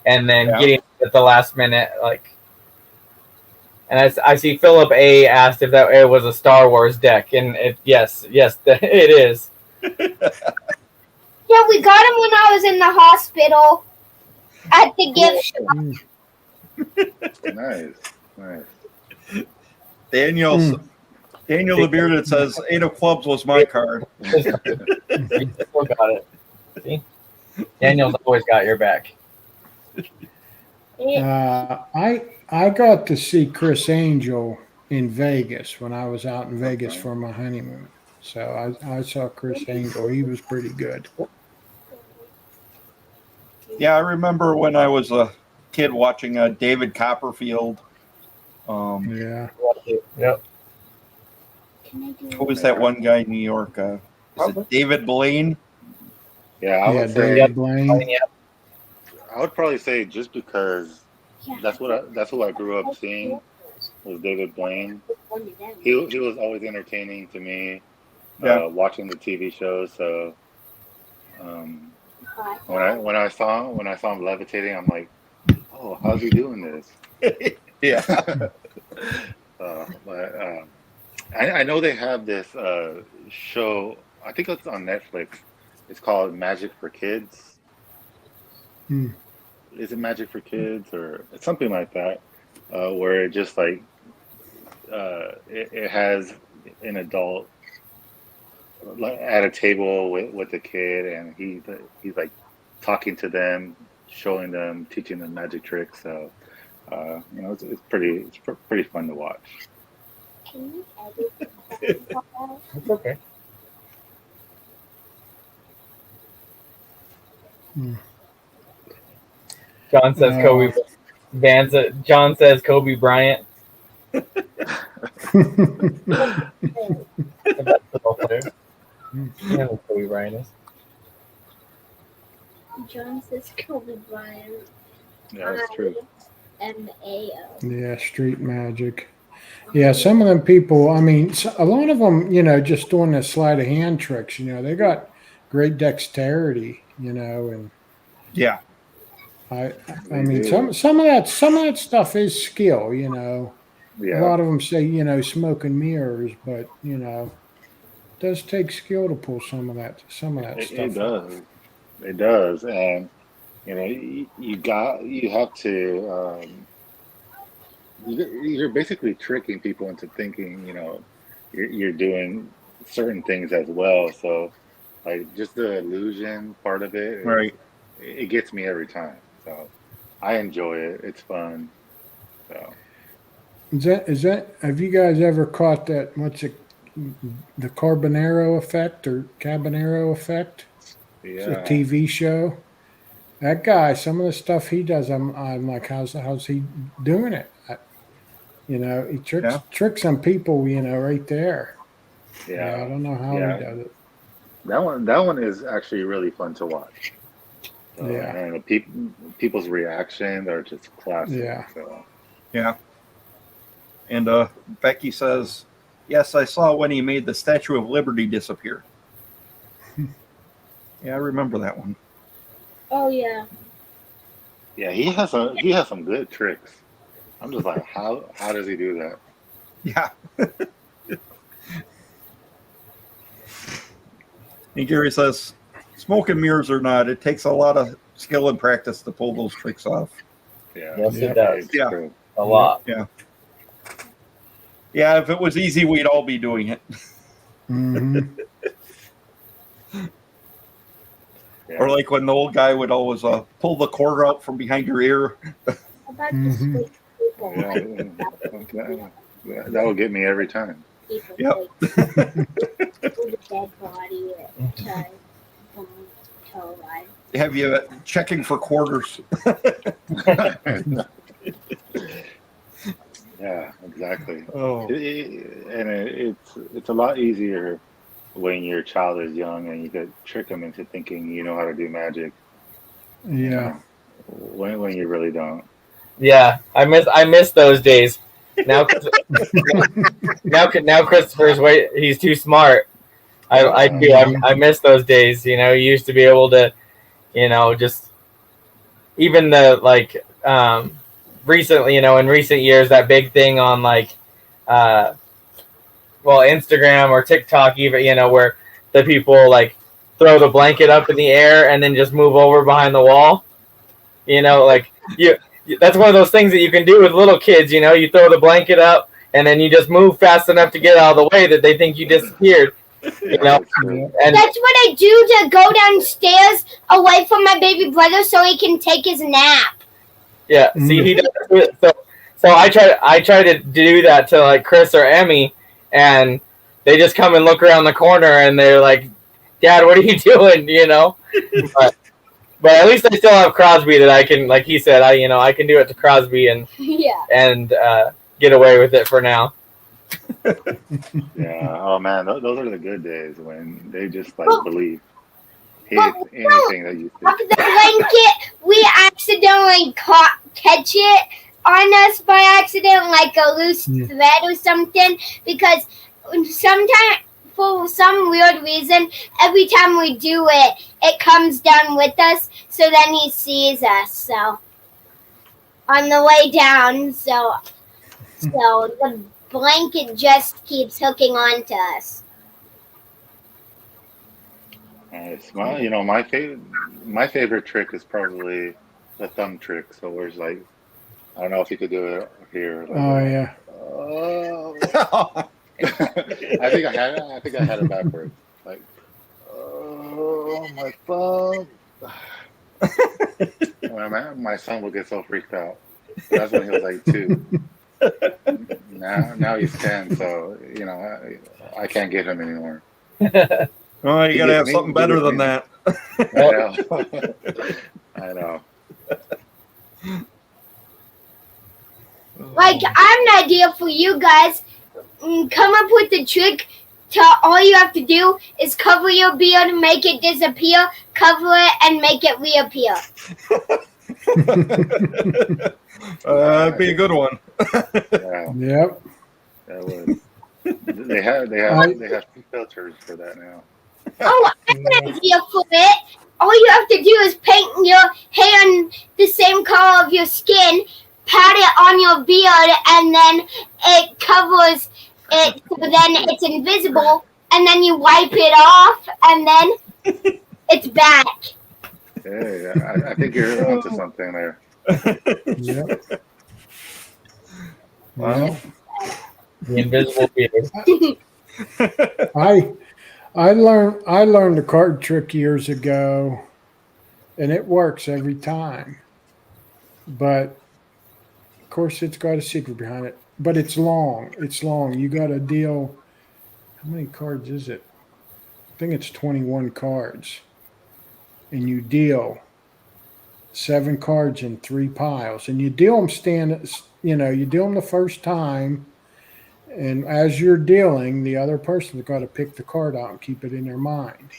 and then getting at the last minute, like. And I see Philip A asked if it was a Star Wars deck, and yes, it is. Yeah, we got him when I was in the hospital at the gift shop. Nice. Daniel the Bearded says 8 of clubs was my card. You still got it. See? Daniel's always got your back. I got to see Chris Angel in Vegas when I was out in Vegas for my honeymoon. So I saw Chris Angel. He was pretty good. Yeah, I remember when I was a kid watching David Copperfield. Yeah. Yep. Who was that one guy in New York? Is it David Blaine? Yeah, I would say. David Blaine. I would probably say just because that's who I grew up seeing was David Blaine. He was always entertaining to me. Watching the TV shows. So when I saw him levitating, I'm like, oh, how's he doing this? Yeah. But I know they have this show. I think it's on Netflix. It's called Magic for Kids. Is it Magic for Kids or it's something like that? Where it just like it has an adult at a table with a kid, and he's like talking to them, showing them, teaching them magic tricks. So it's pretty fun to watch. Can you edit It's okay. John says Kobe. John says Kobe Bryant. That's the ball player. You know who Kobe Bryant is. John says Kobe Bryant. Yeah, that's true. MAO. Yeah, street magic. Yeah, some of them people, I mean, a lot of them, just doing the sleight of hand tricks, they got great dexterity, and Yeah. I mean, some of that stuff is skill, Yeah. A lot of them say, smoke and mirrors, but it does take skill to pull some of that stuff. It does. It does, and you have to you're basically tricking people into thinking, you're doing certain things as well. So, like, just the illusion part of it, Right. it gets me every time. So, I enjoy it. It's fun. So, Is that have you guys ever caught that the Carbonaro effect or Cabanero effect? It's a yeah. TV show. That guy, some of the stuff he does, I'm like, how's he doing it? He tricks some people, right there. Yeah, I don't know how he Yeah. does it. That one is actually really fun to watch. So, Yeah. and people's reactions are just classic. Yeah. So. Yeah. And Becky says, yes, I saw when he made the Statue of Liberty disappear. Yeah, I remember that one. Oh yeah. Yeah, he has some good tricks. I'm just like, how does he do that? Yeah. And Gary says, smoke and mirrors or not, it takes a lot of skill and practice to pull those tricks off. Yeah. Yes, it does. Yeah. True. A lot. Yeah. Yeah, if it was easy, we'd all be doing it. Mm-hmm. Yeah. Or like when the old guy would always pull the cord out from behind your ear. About Mhm. the people. Yeah, that will get me every time. People Yep. like, pull the dead body to alive. Have you checking for quarters? Yeah, exactly. Oh. It's a lot easier when your child is young and you could trick them into thinking you know how to do magic. Yeah. When you really don't. Yeah, I miss those days. Now, now Christopher's he's too smart. I miss those days. You used to be able to, just even recently, in recent years, that big thing on Instagram or TikTok, even, where the people throw the blanket up in the air and then just move over behind the wall. That's one of those things that you can do with little kids. You throw the blanket up and then you just move fast enough to get out of the way that they think you disappeared. Yeah, Yeah. And That's what I do to go downstairs away from my baby brother so he can take his nap. yeah, see, he does it. So I try to do that to Chris or Emmy, and they just come and look around the corner and they're like, "Dad, what are you doing?" But at least I still have Crosby that I can, like he said, I can do it to Crosby and get away with it for now. Yeah. Oh man, those are the good days when they just believe anything that you Up think. the blanket, we accidentally catch it on us by accident, like a loose thread or something, because sometimes, for some weird reason, every time we do it, it comes down with us, so then he sees us, so on the way down, so the blanket just keeps hooking on to us. Nice. Well, my favorite trick is probably the thumb trick. So where it's like, I don't know if you could do it here. Oh yeah. Oh. I think I had it backwards. Like, oh, my thumb. My son will get so freaked out. That's when he was like 2. Now he's 10, so I can't get him anymore. Oh, you got to have something better than that. I know. Like, I have an idea for you guys. Come up with the trick. All you have to do is cover your beard and make it disappear, cover it, and make it reappear. That'd be a good one. Yeah. Yep. That would. They have filters for that now. Oh, I have an idea for it. All you have to do is paint your hair the same color of your skin, pat it on your beard, and then it covers it, so then it's invisible, and then you wipe it off, and then it's back. Hey, I think you're onto something there. Yep. Well, The invisible beard. I learned a card trick years ago, and it works every time. But of course, it's got a secret behind it. But it's long. It's long. You got to deal. How many cards is it? I think it's 21 cards, and you deal 7 cards in 3 piles, and you deal them you deal them the first time. And as you're dealing, the other person's got to pick the card out and keep it in their mind.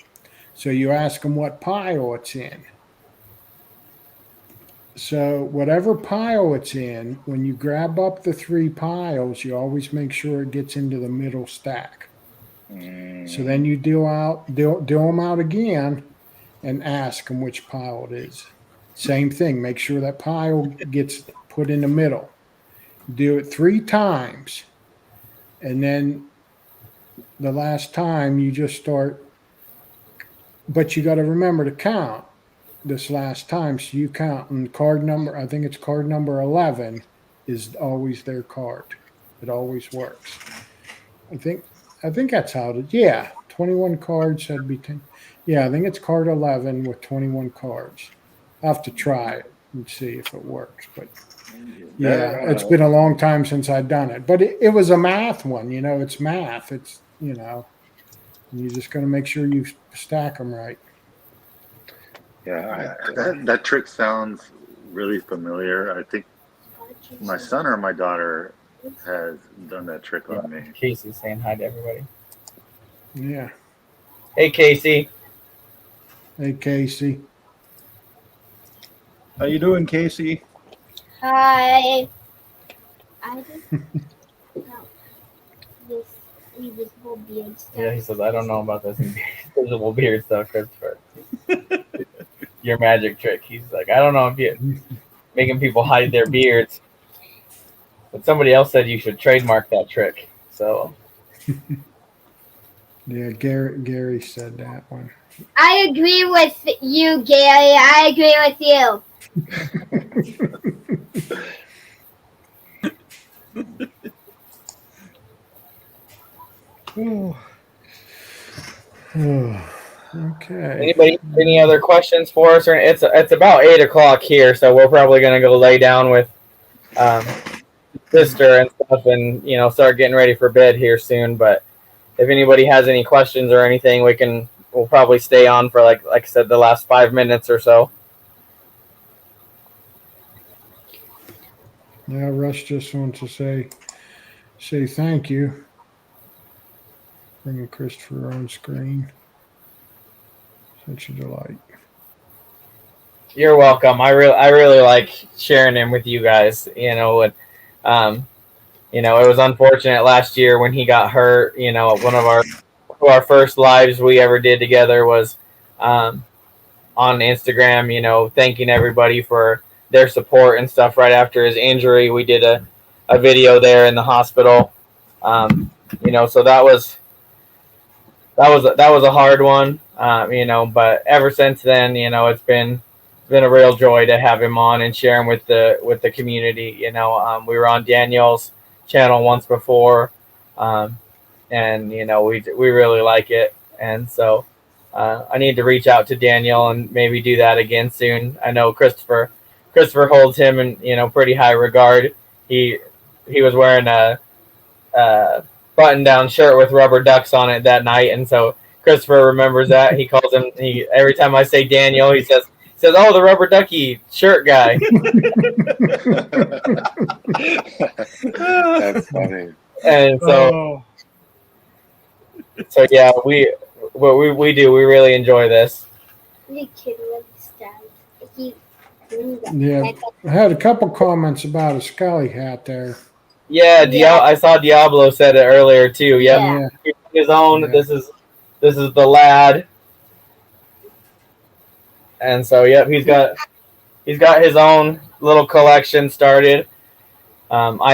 So you ask them what pile it's in. So whatever pile it's in, when you grab up the 3 piles, you always make sure it gets into the middle stack. So then you deal them out again and ask them which pile it is. Same thing. Make sure that pile gets put in the middle. Do it 3 times. And then the last time you just start, but you got to remember to count this last time. So you count, and card number, I think it's card number 11 is always their card. It always works. I think that's how it is. Yeah, 21 cards, that'd be 10. Yeah, I think it's card 11 with 21 cards. I'll have to try it and see if it works, but yeah, it's been a long time since I've done it, but it was a math one. It's math. It's, you're just going to make sure you stack them right. Yeah, that trick sounds really familiar. I think my son or my daughter has done that trick on me. Casey's saying hi to everybody. Yeah. Hey, Casey. Hey, Casey. how you doing, Casey? Hi. I just this invisible beard stuff. Yeah, he says, I don't know about this invisible beard stuff, Christopher. Your magic trick. He's like, I don't know if you're making people hide their beards. But somebody else said you should trademark that trick. So. Yeah, Gary said that one. I agree with you, Gary. I agree with you. Okay. Anybody, any other questions for us? Or it's about 8 o'clock here, so we're probably gonna go lay down with sister and stuff, and start getting ready for bed here soon. But if anybody has any questions or anything, we'll probably stay on for like I said, the last 5 minutes or so. Yeah, Russ just wants to say thank you. Bringing Christopher on screen. Such a delight. You're welcome. I really like sharing him with you guys. It was unfortunate last year when he got hurt. One of our first lives we ever did together was on Instagram. Thanking everybody for their support and stuff. Right after his injury, we did a video there in the hospital. So that was a hard one. But ever since then, it's been a real joy to have him on and share him with the community. We were on Daniel's channel once before, and we really like it. And so I need to reach out to Daniel and maybe do that again soon. I know Christopher holds him in pretty high regard. He was wearing a button-down shirt with rubber ducks on it that night, and so Christopher remembers that. He calls him. Every time I say Daniel, he says, "Oh, the rubber ducky shirt guy." That's funny. And so yeah, we really enjoy this. The kid really stunned. Yeah, I had a couple comments about a Scully hat there. Yeah, I saw Diablo said it earlier too. Yep. Yeah. His own. Yeah. This is the lad. And so yep, he's got his own little collection started. I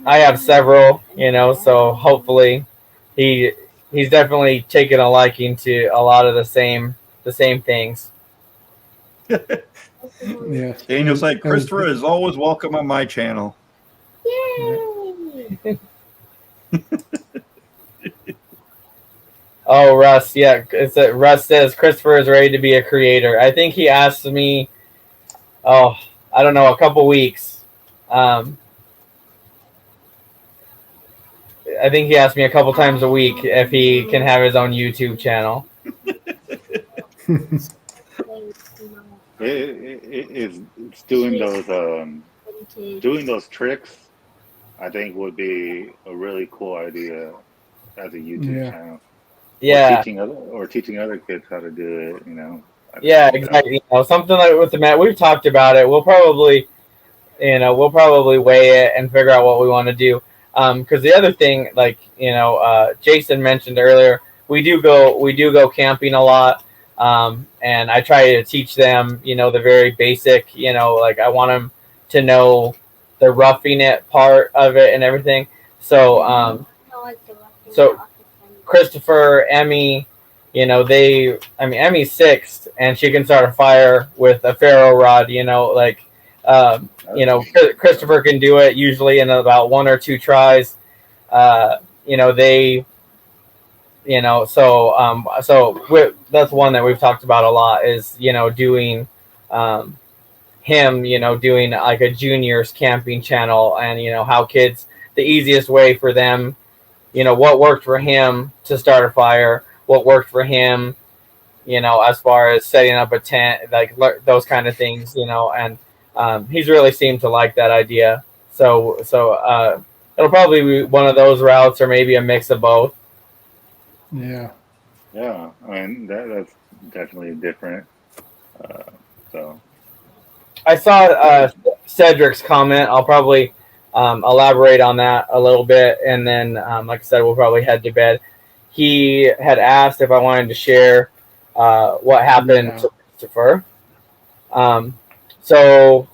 have several, so hopefully he's definitely taken a liking to a lot of the same things. Yeah. Daniel's like, Christopher is always welcome on my channel. Yay! Oh, Russ, yeah. Russ says Christopher is ready to be a creator. I think he asked me, I don't know, a couple weeks. I think he asked me a couple times a week if he can have his own YouTube channel. It's doing those tricks. I think would be a really cool idea as a YouTube channel. Yeah, or teaching other kids how to do it. Yeah, exactly. Something like with the mat. We've talked about it. We'll probably weigh it and figure out what we want to do. Because the other thing, like Jason mentioned earlier, we do go camping a lot. And I try to teach them, the very basic, like I want them to know the roughing it part of it and everything. So, Christopher, Emmy, Emmy's 6 and she can start a fire with a ferro rod, Christopher can do it usually in about 1 or 2 tries. That's one that we've talked about a lot is, doing, him, doing like a juniors camping channel and, how kids, the easiest way for them, what worked for him to start a fire, what worked for him, as far as setting up a tent, like those kind of things, and he's really seemed to like that idea. So it'll probably be one of those routes or maybe a mix of both. Yeah. Yeah, I mean that's definitely different. So I saw Cedric's comment. I'll probably elaborate on that a little bit, and then, like I said, we'll probably head to bed. He had asked if I wanted to share what happened to Christopher. So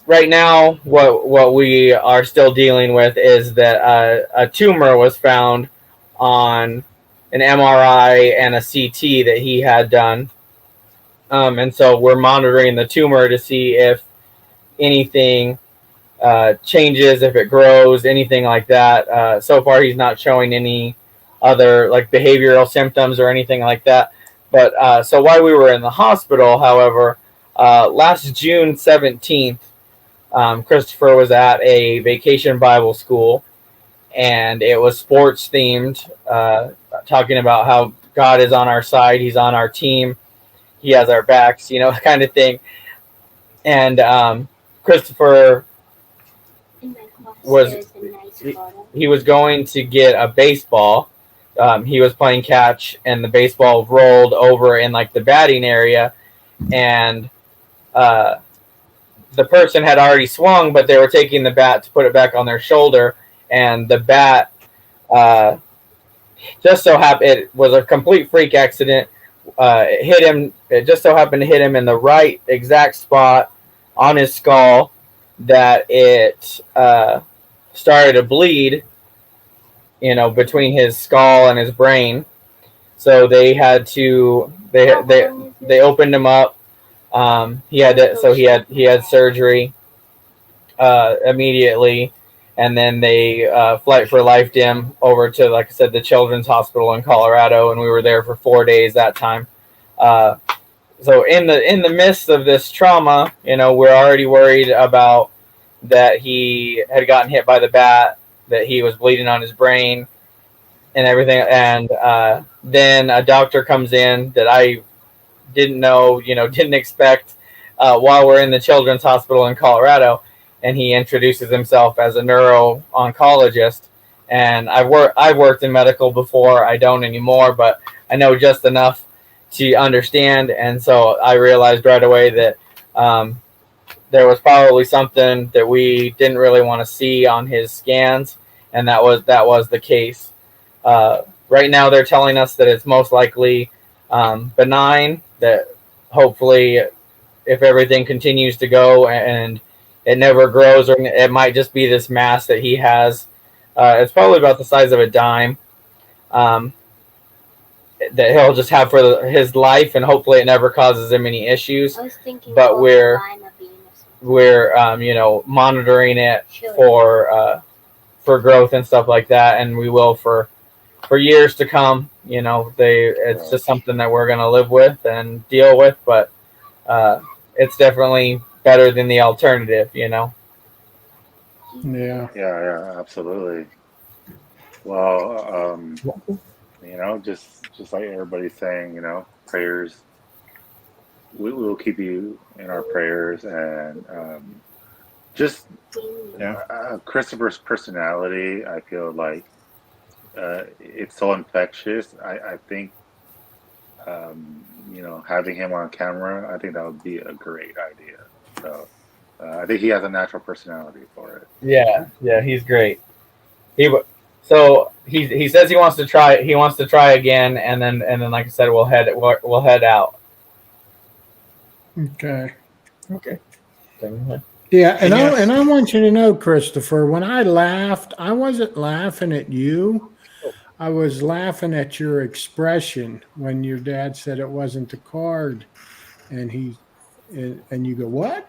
right now, what we are still dealing with is that a tumor was found on an MRI and a CT that he had done. And so we're monitoring the tumor to see if anything changes, if it grows, anything like that. So far, he's not showing any other like behavioral symptoms or anything like that. But so while we were in the hospital, however, last June 17th, Christopher was at a vacation Bible school, and it was sports themed, talking about how God is on our side, He's on our team, He has our backs, kind of thing. And Christopher was going to get a baseball. He was playing catch, and the baseball rolled over in like the batting area, and the person had already swung, but they were taking the bat to put it back on their shoulder, and the bat just so happened, it was a complete freak accident. It hit him. It just so happened to hit him in the right exact spot on his skull that it started to bleed, between his skull and his brain. So they had to they opened him up. He had surgery immediately, and then they flight for life him over to, like I said, the Children's Hospital in Colorado, and we were there for 4 days that time. So in the midst of this trauma, we're already worried about that he had gotten hit by the bat, that he was bleeding on his brain and everything. And then a doctor comes in that I didn't know, didn't expect while we're in the Children's Hospital in Colorado. And he introduces himself as a neuro-oncologist. And I've worked in medical before. I don't anymore, but I know just enough to understand. And so I realized right away that there was probably something that we didn't really want to see on his scans, and that was the case. Right now, they're telling us that it's most likely benign. That hopefully, if everything continues to go and it never grows, or it might just be this mass that he has. It's probably about the size of a dime. That he'll just have for his life, and hopefully it never causes him any issues. I was thinking but we're Lima being a we're monitoring it for growth and stuff like that, and we will for years to come. It's just something that we're gonna live with and deal with, but it's definitely better than the alternative. Yeah. Yeah, absolutely. Well, just like everybody's saying, prayers. We will keep you in our prayers, and just Christopher's personality. I feel like it's so infectious. I think having him on camera, I think that would be a great idea. So I think he has a natural personality for it. Yeah, he's great. So he says he wants to try. He wants to try again, and then like I said, we'll head out. Okay. Yeah, and I want you to know, Christopher, when I laughed, I wasn't laughing at you. I was laughing at your expression when your dad said it wasn't the card, and you go, what?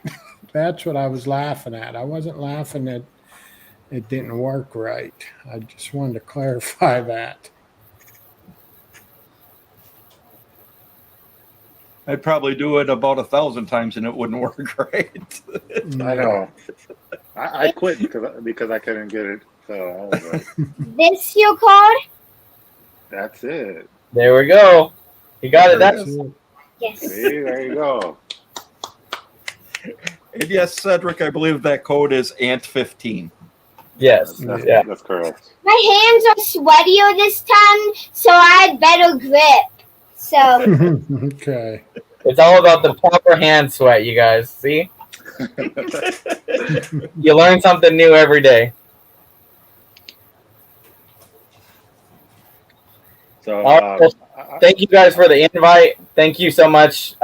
That's what I was laughing at. I wasn't laughing at it didn't work right. I just wanted to clarify that. I'd probably do it about 1,000 times and it wouldn't work right. I know. I quit because I couldn't get it. So I was like, this your card? That's it. There we go. You got it. That's yes. See, there you go. And yes, Cedric, I believe that code is ANT15. Yes. That's correct. My hands are sweatier this time, so I had better grip. So okay. It's all about the proper hand sweat, you guys. See? You learn something new every day. So, thank you guys for the invite. Thank you so much,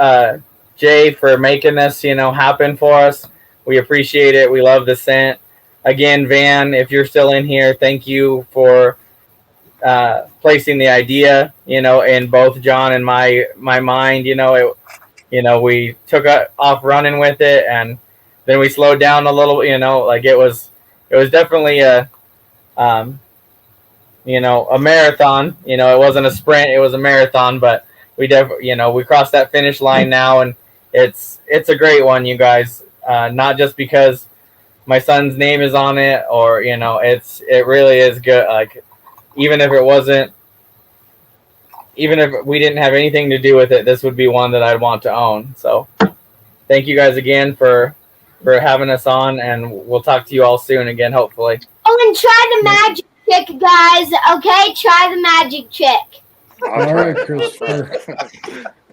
Jay, for making this, happen for us. We appreciate it. We love the scent. Again, Van, if you're still in here, thank you for placing the idea, in both John and my mind. We took off running with it, and then we slowed down a little. It was definitely a marathon. It wasn't a sprint; it was a marathon. But we we crossed that finish line now, and it's a great one, you guys. Not just because my son's name is on it, or it really is good. Like, even if we didn't have anything to do with it, this would be one that I'd want to own. So, thank you guys again for having us on, and we'll talk to you all soon again, hopefully. Oh, and try the magic trick, guys. Okay, try the magic trick. All right, Christopher.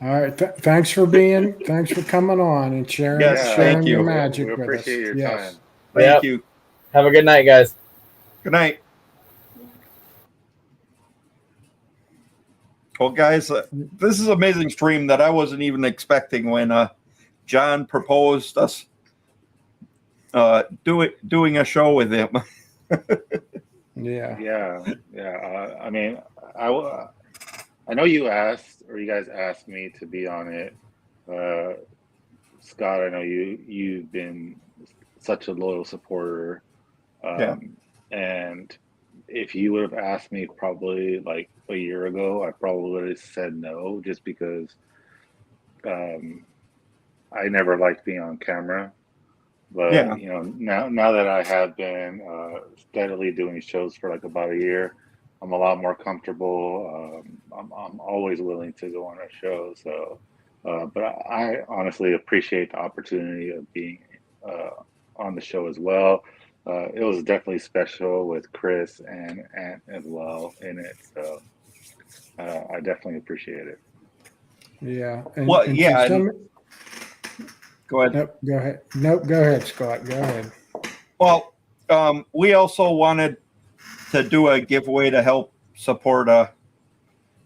All right. Thanks for coming on and sharing your magic with us. We appreciate your time. Thank you. Have a good night, guys. Good night. Well, guys, this is an amazing stream that I wasn't even expecting when John proposed us doing a show with him. Yeah. I mean, I know you guys asked me to be on it. Scott, I know you've been such a loyal supporter. And if you would have asked me probably like a year ago, I probably would have said no, just because I never liked being on camera. But now that I have been steadily doing shows for like about a year, I'm a lot more comfortable. I'm always willing to go on a show. So, but I honestly appreciate the opportunity of being on the show as well. It was definitely special with Chris and Ant as well in it. So I definitely appreciate it. Yeah. Go ahead. Nope, go ahead, Scott. Go ahead. Well, we also wanted to do a giveaway to help support,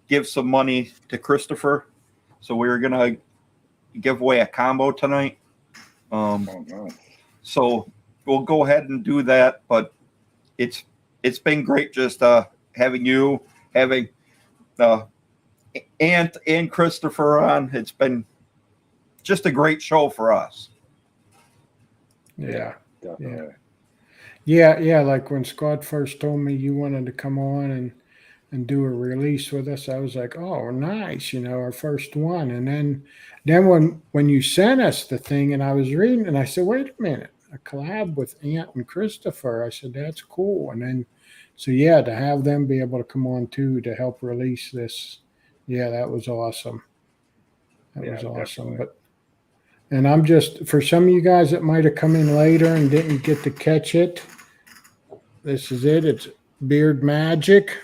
give some money to Christopher. So we were going to give away a combo tonight. So we'll go ahead and do that. But it's been great just having Ant and Christopher on. It's been just a great show for us. Yeah. Definitely. Yeah. Like when Scott first told me you wanted to come on and do a release with us, I was like, oh, nice, our first one. And then when you sent us the thing and I was reading and I said, wait a minute, a collab with Ant and Christopher. I said, that's cool. And then, so yeah, to have them be able to come on too to help release this. Yeah, that was awesome. That was awesome. Definitely. And I'm just, for some of you guys that might have come in later and didn't get to catch it, this is it. It's Beard Magic.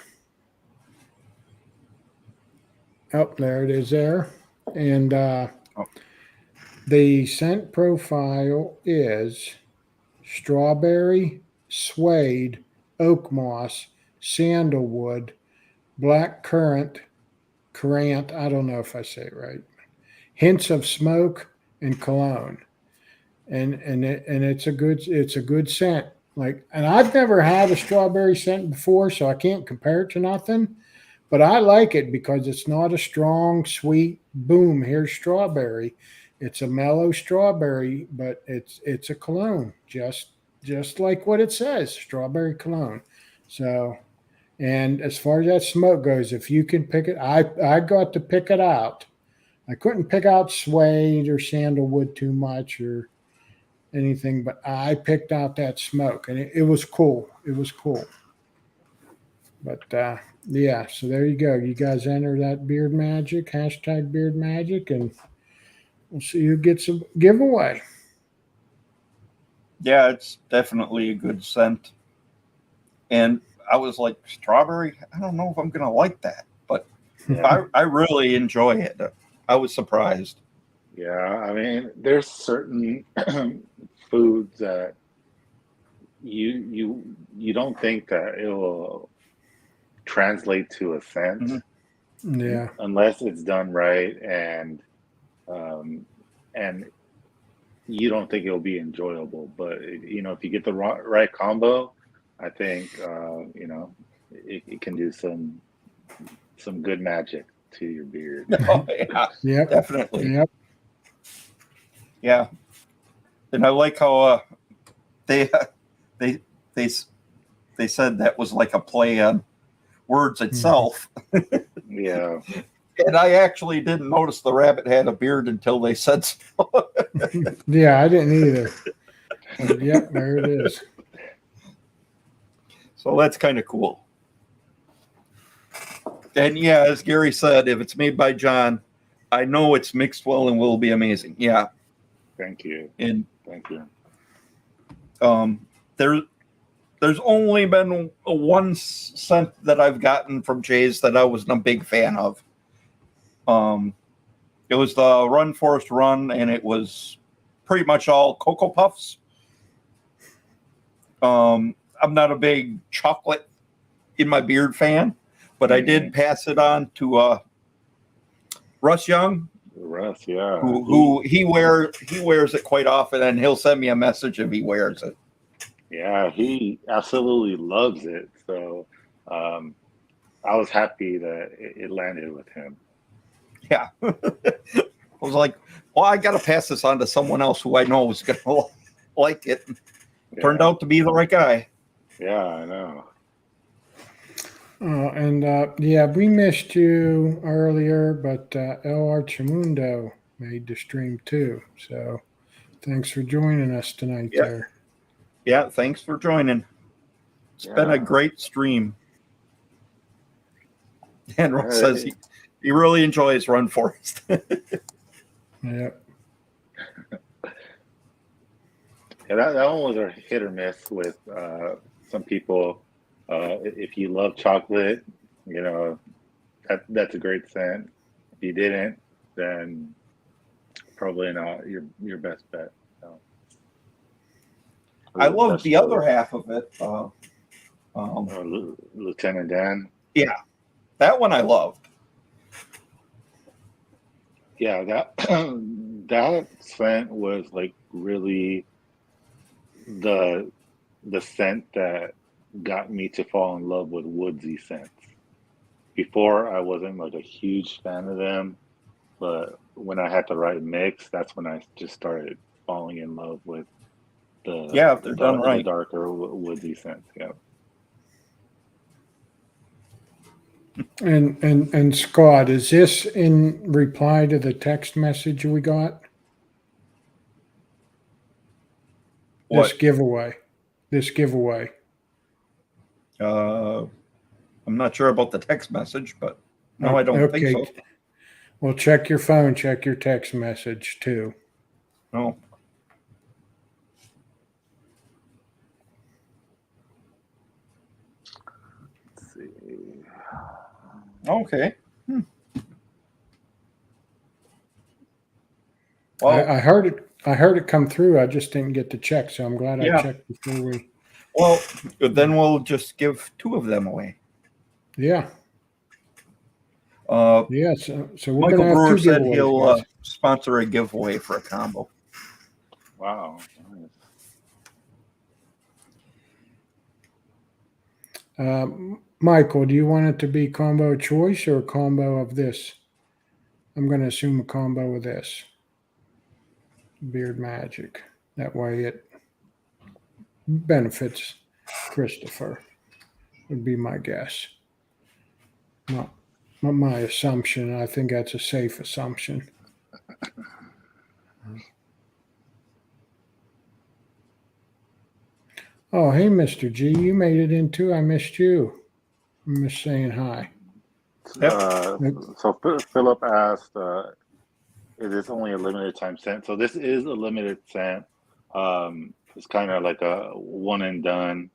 Oh, there it is there. And the scent profile is strawberry, suede, oak moss, sandalwood, black currant, I don't know if I say it right, hints of smoke, and cologne. And it's a good scent. Like, and I've never had a strawberry scent before, so I can't compare it to nothing. But I like it because it's not a strong, sweet boom. Here's strawberry. It's a mellow strawberry, but it's a cologne, just like what it says, strawberry cologne. So, and as far as that smoke goes, if you can pick it, I got to pick it out. I couldn't pick out suede or sandalwood too much or anything, but I picked out that smoke, and it was cool. It was cool. But yeah, so there you go. You guys enter that Beard Magic, hashtag Beard Magic, and we'll see who gets a giveaway. Yeah, it's definitely a good scent. And I was like, strawberry? I don't know if I'm going to like that, but I really enjoy it. I was surprised. Yeah, I mean, there's certain foods that you don't think that it will translate to a scent, Yeah, unless it's done right, and you don't think it'll be enjoyable. But if you get the right combo, I think it can do some good magic to your beard. Oh, yeah, yep, definitely. yep. Yeah, and I like how they said that was like a play on words itself. Yeah. And I actually didn't notice the rabbit had a beard until they said so. Yeah, I didn't either. Yep, there it is. So that's kind of cool. And yeah, as Gary said, if it's made by John, I know it's mixed well and will be amazing. Yeah. Thank you. And thank you. There's only been one scent that I've gotten from Jay's that I wasn't a big fan of. It was the Run Forest Run, and it was pretty much all Cocoa Puffs. I'm not a big chocolate in my beard fan, but I did pass it on to Russ Young. Russ, yeah. Who he wears it quite often, and he'll send me a message if he wears it. Yeah, he absolutely loves it. So I was happy that it landed with him. Yeah. I was like, well, I got to pass this on to someone else who I know is going to like it. Turned out to be the right guy. Yeah, I know. And yeah, we missed you earlier, but El Archimundo made the stream too. So thanks for joining us tonight there. Yeah, thanks for joining. It's been a great stream. And Ross says he really enjoys Run Forest. Yep. Yeah, that one was a hit or miss with some people. If you love chocolate, that's a great scent. If you didn't, then probably not your best bet. So. I love the other half of it. Lieutenant Dan. Yeah, that one I loved. Yeah, that scent was like really the scent that got me to fall in love with woodsy scents. Before, I wasn't like a huge fan of them, but when I had the right mix, that's when I just started falling in love with if they're done right. The darker woodsy scents. Yeah. And Scott, is this in reply to the text message we got? What? This giveaway. I'm not sure about the text message, but no, I don't think so. Well, check your phone, check your text message too. No. Let's see. Okay. Well, I heard it come through. I just didn't get to check, so I'm glad I checked before we. Well, then we'll just give 2 of them away. Yeah. So we're Michael gonna Brewer have 2 said he'll giveaways, sponsor a giveaway for a combo. Wow. guys. Michael, do you want it to be combo choice or a combo of this? I'm going to assume a combo of this. Beard Magic. That way it benefits Christopher, would be my guess. Not my assumption. I think that's a safe assumption. Oh, hey, Mr. G, you made it in too. I missed you. I'm just saying hi. So Philip asked, is this only a limited time scent? So this is a limited scent. It's kind of like a one and done.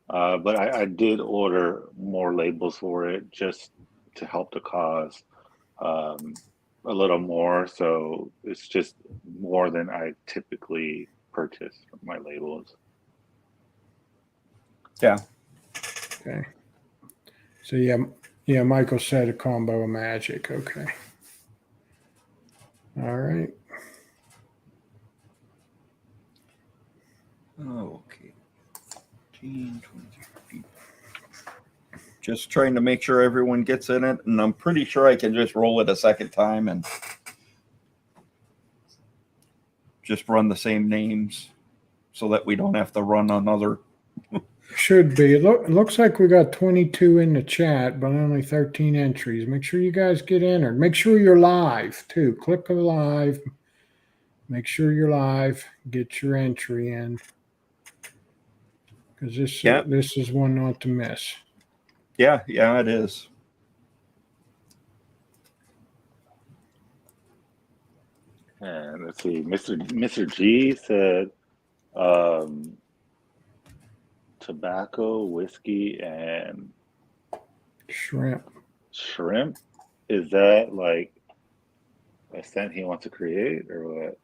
But I did order more labels for it just to help the cause a little more. So it's just more than I typically purchase from my labels. Yeah. Okay. So yeah, Michael said a combo of magic. Okay. All right. Okay. 15, 23. Just trying to make sure everyone gets in it, and I'm pretty sure I can just roll it a second time and just run the same names so that we don't have to run another. Should be. It looks like we got 22 in the chat, but only 13 entries. Make sure you guys get entered. Make sure you're live too. Click live. Make sure you're live. Get your entry in, because this is one not to miss. Yeah, it is. And let's see, Mr. G said tobacco, whiskey, and shrimp. Shrimp? Is that like a scent he wants to create, or what?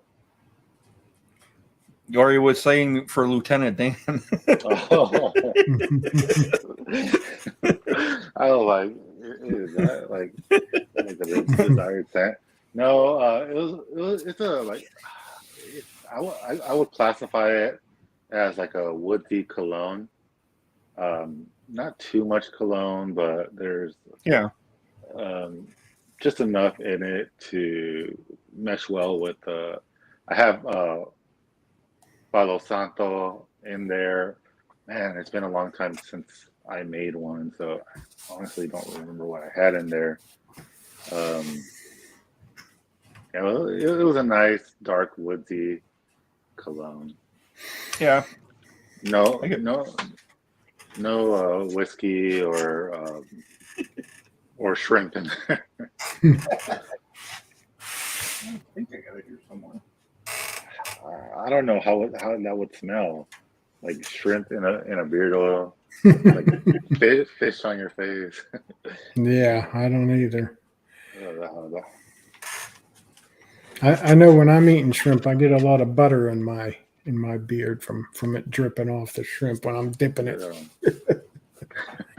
Or he was saying for Lieutenant Dan. Oh. I was like, is that like the desired scent? No, it's a like. I would classify it as like a woody cologne. Not too much cologne, but there's just enough in it to mesh well with I have Palo Santo in there. Man, it's been a long time since I made one, so I honestly don't remember what I had in there. It was a nice dark woodsy cologne. Yeah. No whiskey or shrimp in there. I think I got it here somewhere. I don't know how that would smell, like shrimp in a beard oil, like fish on your face. Yeah, I don't either. I know when I'm eating shrimp, I get a lot of butter in my beard from it dripping off the shrimp when I'm dipping it.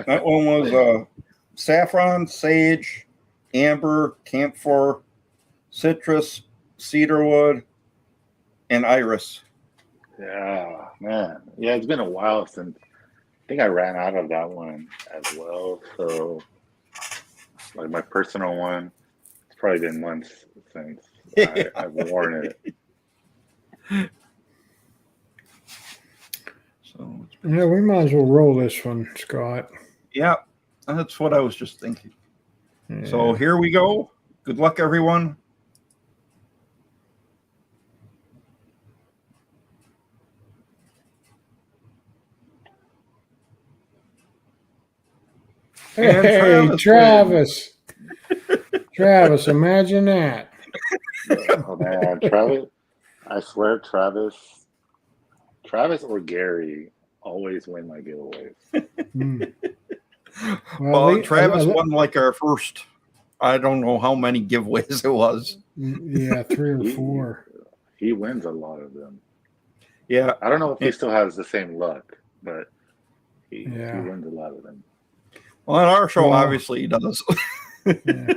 That one was saffron, sage, amber, camphor, citrus, cedarwood, and iris. Yeah, man. Yeah, it's been a while since I think I ran out of that one as well. So, like my personal one, it's probably been months since I've worn it. So yeah, we might as well roll this one, Scott. Yeah, that's what I was just thinking. Yeah. So here we go. Good luck, everyone. Hey, Travis. Travis, imagine that. Oh man, Travis! I swear, Travis or Gary always win my giveaways. Well, Travis won like our first. I don't know how many giveaways it was. Yeah, 3 or 4. He wins a lot of them. Yeah, I don't know if he still has the same luck, but he wins a lot of them. Well, on our show, obviously he does. Yeah.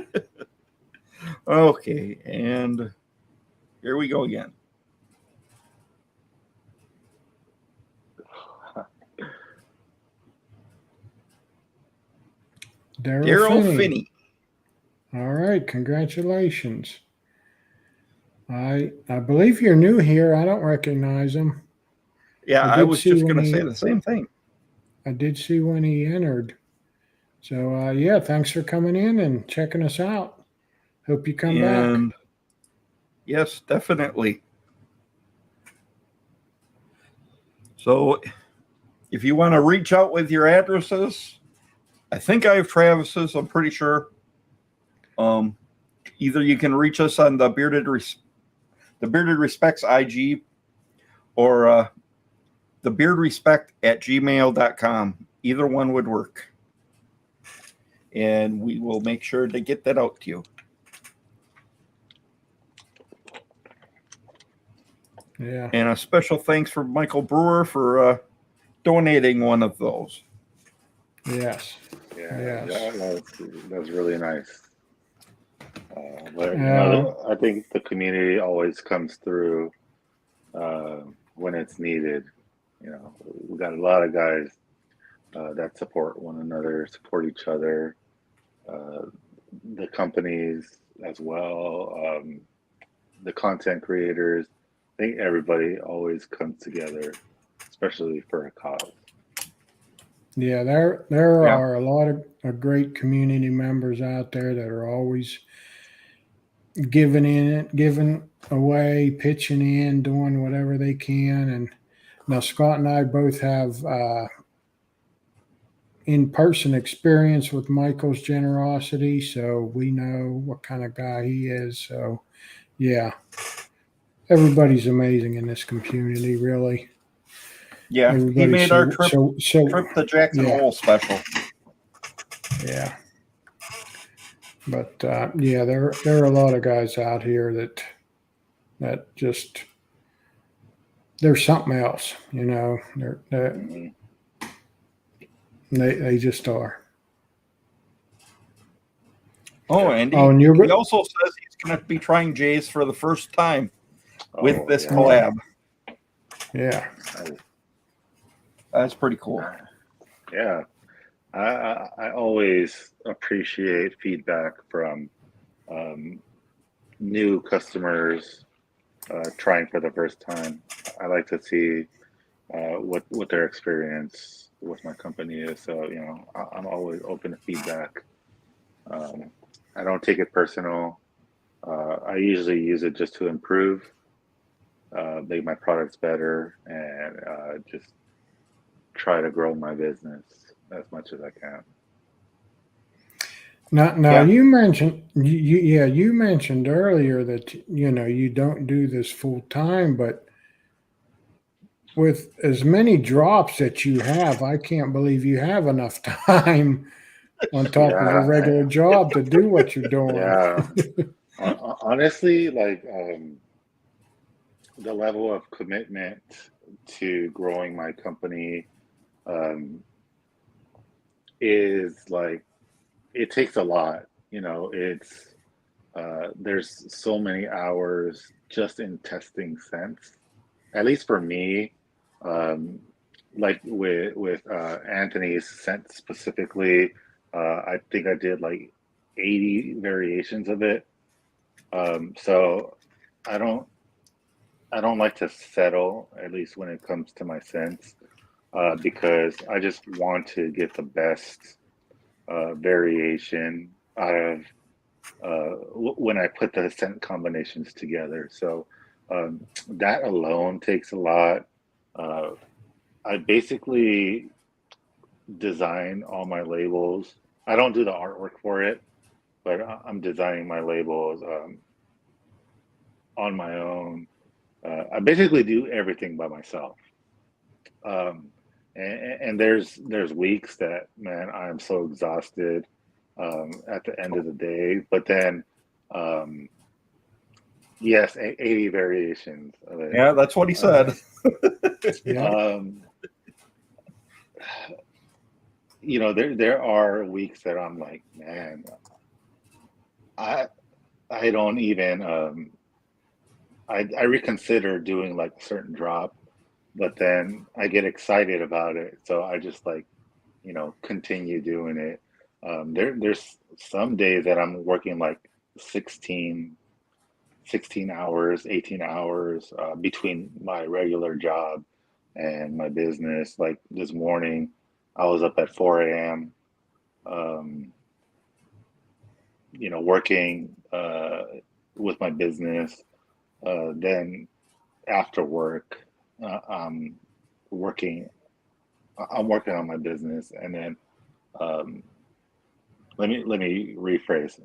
Okay, and here we go again. Daryl Finney. All right, congratulations. I believe you're new here. I don't recognize him. Yeah, I was just going to say the same thing. I did see when he entered. So, yeah, thanks for coming in and checking us out. Hope you come back. Yes, definitely. So if you want to reach out with your addresses, I think I have Travis's, I'm pretty sure. Either you can reach us on the Bearded Respects IG or the beardrespect@gmail.com. Either one would work. And we will make sure to get that out to you. Yeah. And a special thanks for Michael Brewer for donating one of those. Yes. Yeah, that's really nice. But I think the community always comes through when it's needed. We got a lot of guys that support one another, support each other, the companies as well, the content creators. I think everybody always comes together, especially for a cause. Yeah, there are a lot of great community members out there that are always giving away, pitching in, doing whatever they can. And now Scott and I both have in-person experience with Michael's generosity, so we know what kind of guy he is. So, yeah, everybody's amazing in this community, really. Yeah, he made our trip to Jackson Hole special. Yeah. But yeah, there are a lot of guys out here that just they're something else, They just are. Oh, and he also says he's going to be trying Jay's for the first time with this collab. Yeah, that's pretty cool. Yeah, I always appreciate feedback from new customers trying for the first time. I like to see what their experience with my company is. So I'm always open to feedback. I don't take it personal. I usually use it just to improve, make my products better, and just try to grow my business as much as I can. Now you mentioned you mentioned earlier that you don't do this full time, but with as many drops that you have, I can't believe you have enough time on top of a regular job to do what you're doing. Yeah. Honestly, like the level of commitment to growing my company is like, it takes a lot. It's there's so many hours just in testing scents, at least for me. Like with Anthony's scent specifically, I think I did like 80 variations of it. So I don't like to settle, at least when it comes to my scents. because I just want to get the best variation out of when I put the scent combinations together. So that alone takes a lot. I basically design all my labels. I don't do the artwork for it, but I'm designing my labels on my own. I basically do everything by myself. And there's weeks that, man, I'm so exhausted at the end of the day. But then, yes, 80 variations of it. Yeah, that's what he said. Yeah. You know, there are weeks that I'm like, man, I don't even I reconsider doing like a certain drop, but then I get excited about it, so I just like, you know, continue doing it. There's some days that I'm working like 16 hours, 18 hours between my regular job and my business. Like this morning, I was up at 4 a.m. You know, working with my business. Then after work, I'm working. I'm working on my business, and then let me rephrase.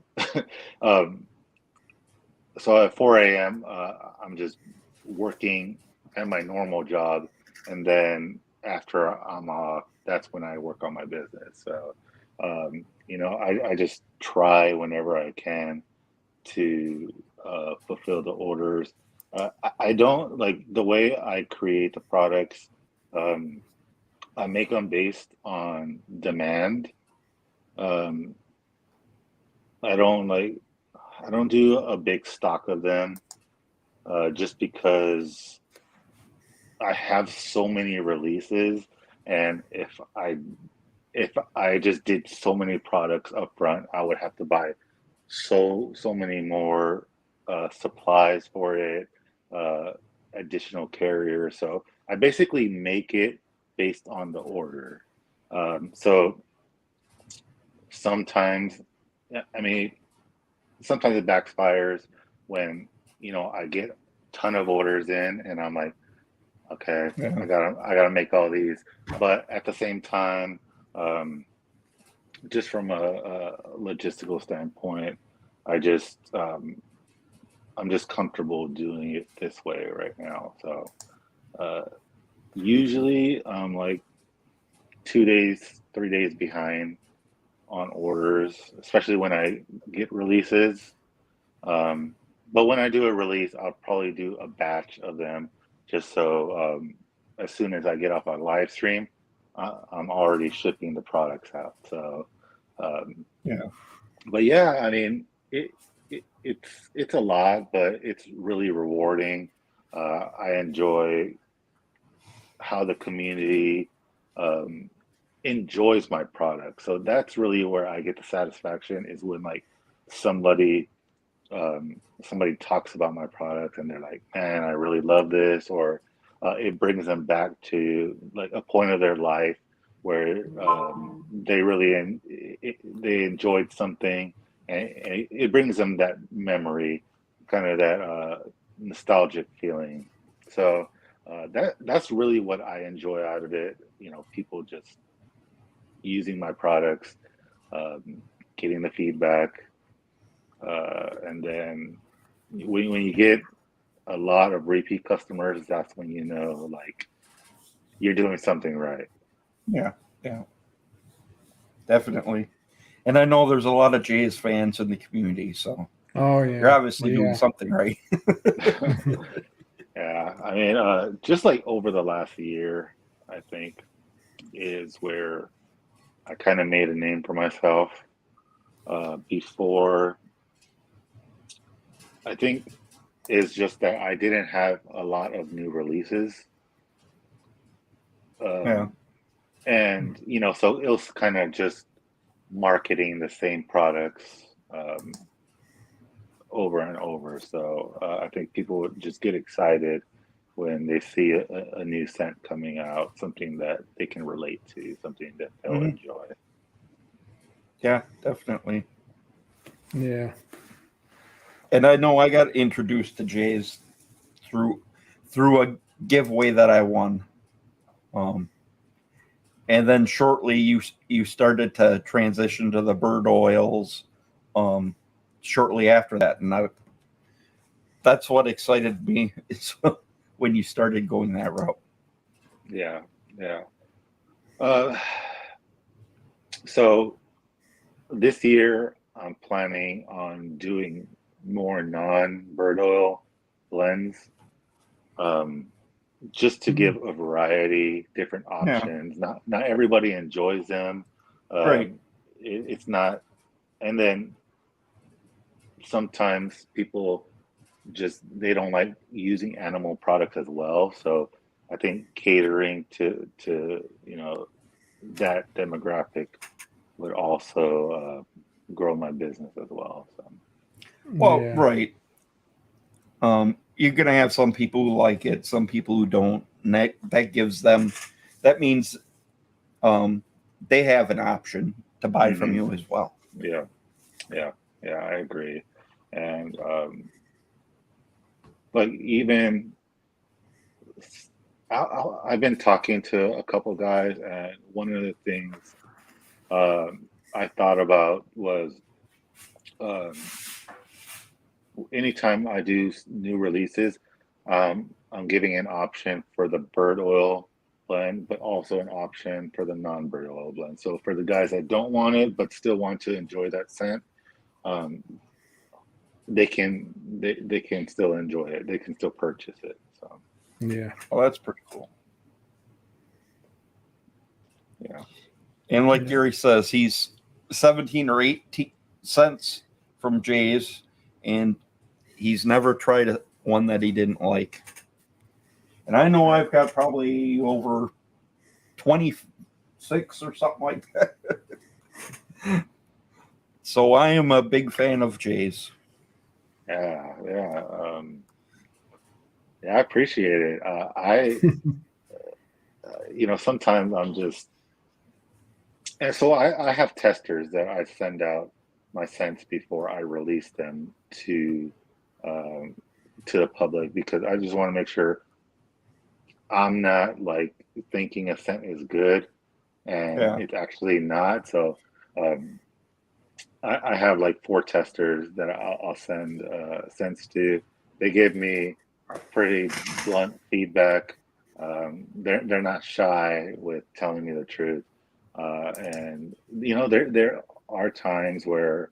So at 4 a.m., I'm just working at my normal job, and then after I'm off, that's when I work on my business. So, you know, I just try whenever I can to fulfill the orders. I don't like the way I create the products. I make them based on demand. Um, I don't like I don't do a big stock of them just because I have so many releases, and if I just did so many products up front, I would have to buy so many more supplies for it, uh, additional carriers. So I basically make it based on the order. So sometimes, I mean, sometimes it backfires when, you know, I get a ton of orders in and I'm like, okay, Yeah. I gotta make all these. But at the same time, just from a logistical standpoint, I just I'm just comfortable doing it this way right now. So usually I'm like 2 days, 3 days behind on orders, especially when I get releases. But when I do a release, I'll probably do a batch of them just so as soon as I get off a live stream, I'm already shipping the products out. So, Yeah. but yeah, I mean, it's a lot, but it's really rewarding. I enjoy how the community um, enjoys my product. So that's really where I get the satisfaction is when like somebody somebody talks about my product and they're like, man, I really love this, or it brings them back to like a point of their life where they really they enjoyed something, and it brings them that memory, kind of that nostalgic feeling. So that's really what I enjoy out of it. You know, people just using my products, getting the feedback, and then when you get a lot of repeat customers, that's when you know like you're doing something right. Yeah, yeah, definitely. And I know there's a lot of Jays fans in the community, so Oh yeah. you're obviously doing something right. Yeah, I mean, just like over the last year, I think is where I kind of made a name for myself. Before, I think is just that I didn't have a lot of new releases. Yeah. And, you know, so it was kind of just marketing the same products over and over. So I think people would just get excited when they see a new scent coming out, something that they can relate to, something that they'll enjoy. Yeah, definitely. Yeah. And I know I got introduced to Jay's through a giveaway that I won. And then shortly you started to transition to the bird oils shortly after that. And that's what excited me is when you started going that route. Yeah, yeah. So this year I'm planning on doing more non-bird oil blends, just to give a variety, different options. Yeah. Not everybody enjoys them. Right. It's not, and then sometimes people they don't like using animal products as well. So I think catering to that demographic would also grow my business as well. So. Well, yeah. Right. You're gonna have some people who like it, some people who don't. And that means they have an option to buy from you as well. Yeah, I agree. And but even I've been talking to a couple guys, and one of the things I thought about was anytime I do new releases, I'm giving an option for the bird oil blend, but also an option for the non-bird oil blend. So for the guys that don't want it but still want to enjoy that scent, they can still enjoy it. They can still purchase it. So yeah, well, that's pretty cool. Yeah, and like Gary says, he's 17 or 18 cents from Jay's, and he's never tried one that he didn't like. And I know I've got probably over 26 or something like that. So I am a big fan of Jay's. Yeah. I appreciate it. Sometimes I'm just, and so I have testers that I send out my scents before I release them to the public, because I just want to make sure I'm not like thinking a scent is good and it's actually not. So I have like 4 testers that I'll send scents to. They give me pretty blunt feedback. They're not shy with telling me the truth, and there are times where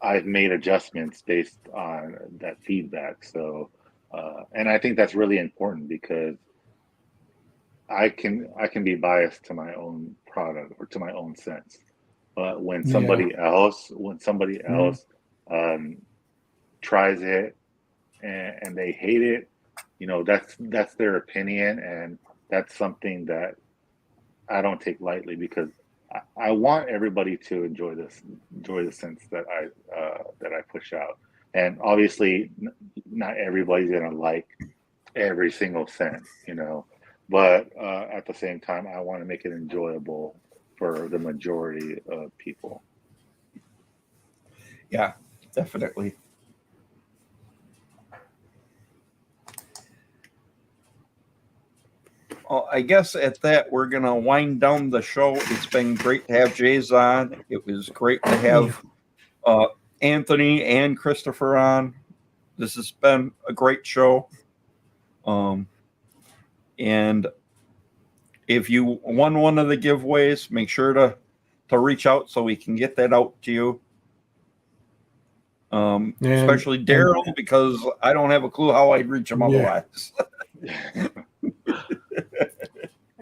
I've made adjustments based on that feedback. So, and I think that's really important, because I can be biased to my own product or to my own scents. But when somebody else tries it and they hate it, that's their opinion, and that's something that I don't take lightly, because I want everybody to enjoy the scents that I push out. And obviously, not everybody's gonna like every single scent, but at the same time, I want to make it enjoyable for the majority of people. Yeah, definitely. Well, I guess at that, we're going to wind down the show. It's been great to have Jay's on. It was great to have Anthony and Christopher on. This has been a great show. And if you won one of the giveaways, make sure to reach out so we can get that out to you. Especially Daryl, because I don't have a clue how I'd reach him otherwise.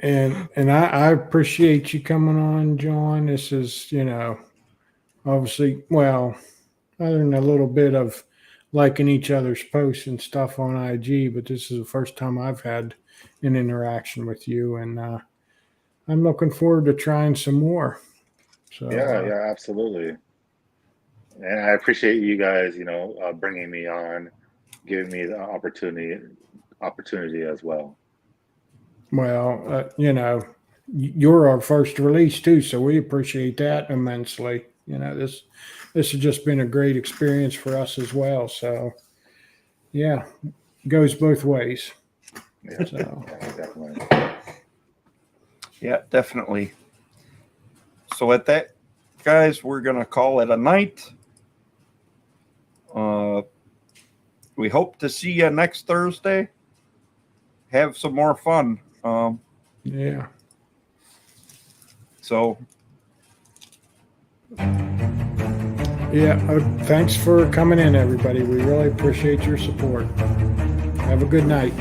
And I appreciate you coming on, John. This is, obviously, well, other than a little bit of liking each other's posts and stuff on IG, but this is the first time I've had an interaction with you, and I'm looking forward to trying some more. So yeah, absolutely. And I appreciate you guys, bringing me on, giving me the opportunity opportunity as well. Well, you're our first release too, so we appreciate that immensely. This has just been a great experience for us as well. So, yeah, goes both ways. Yeah, so. definitely. Yeah, definitely. So at that, guys, we're gonna call it a night. We hope to see you next Thursday. Have some more fun. Yeah. So. Yeah. Thanks for coming in, everybody. We really appreciate your support. Have a good night.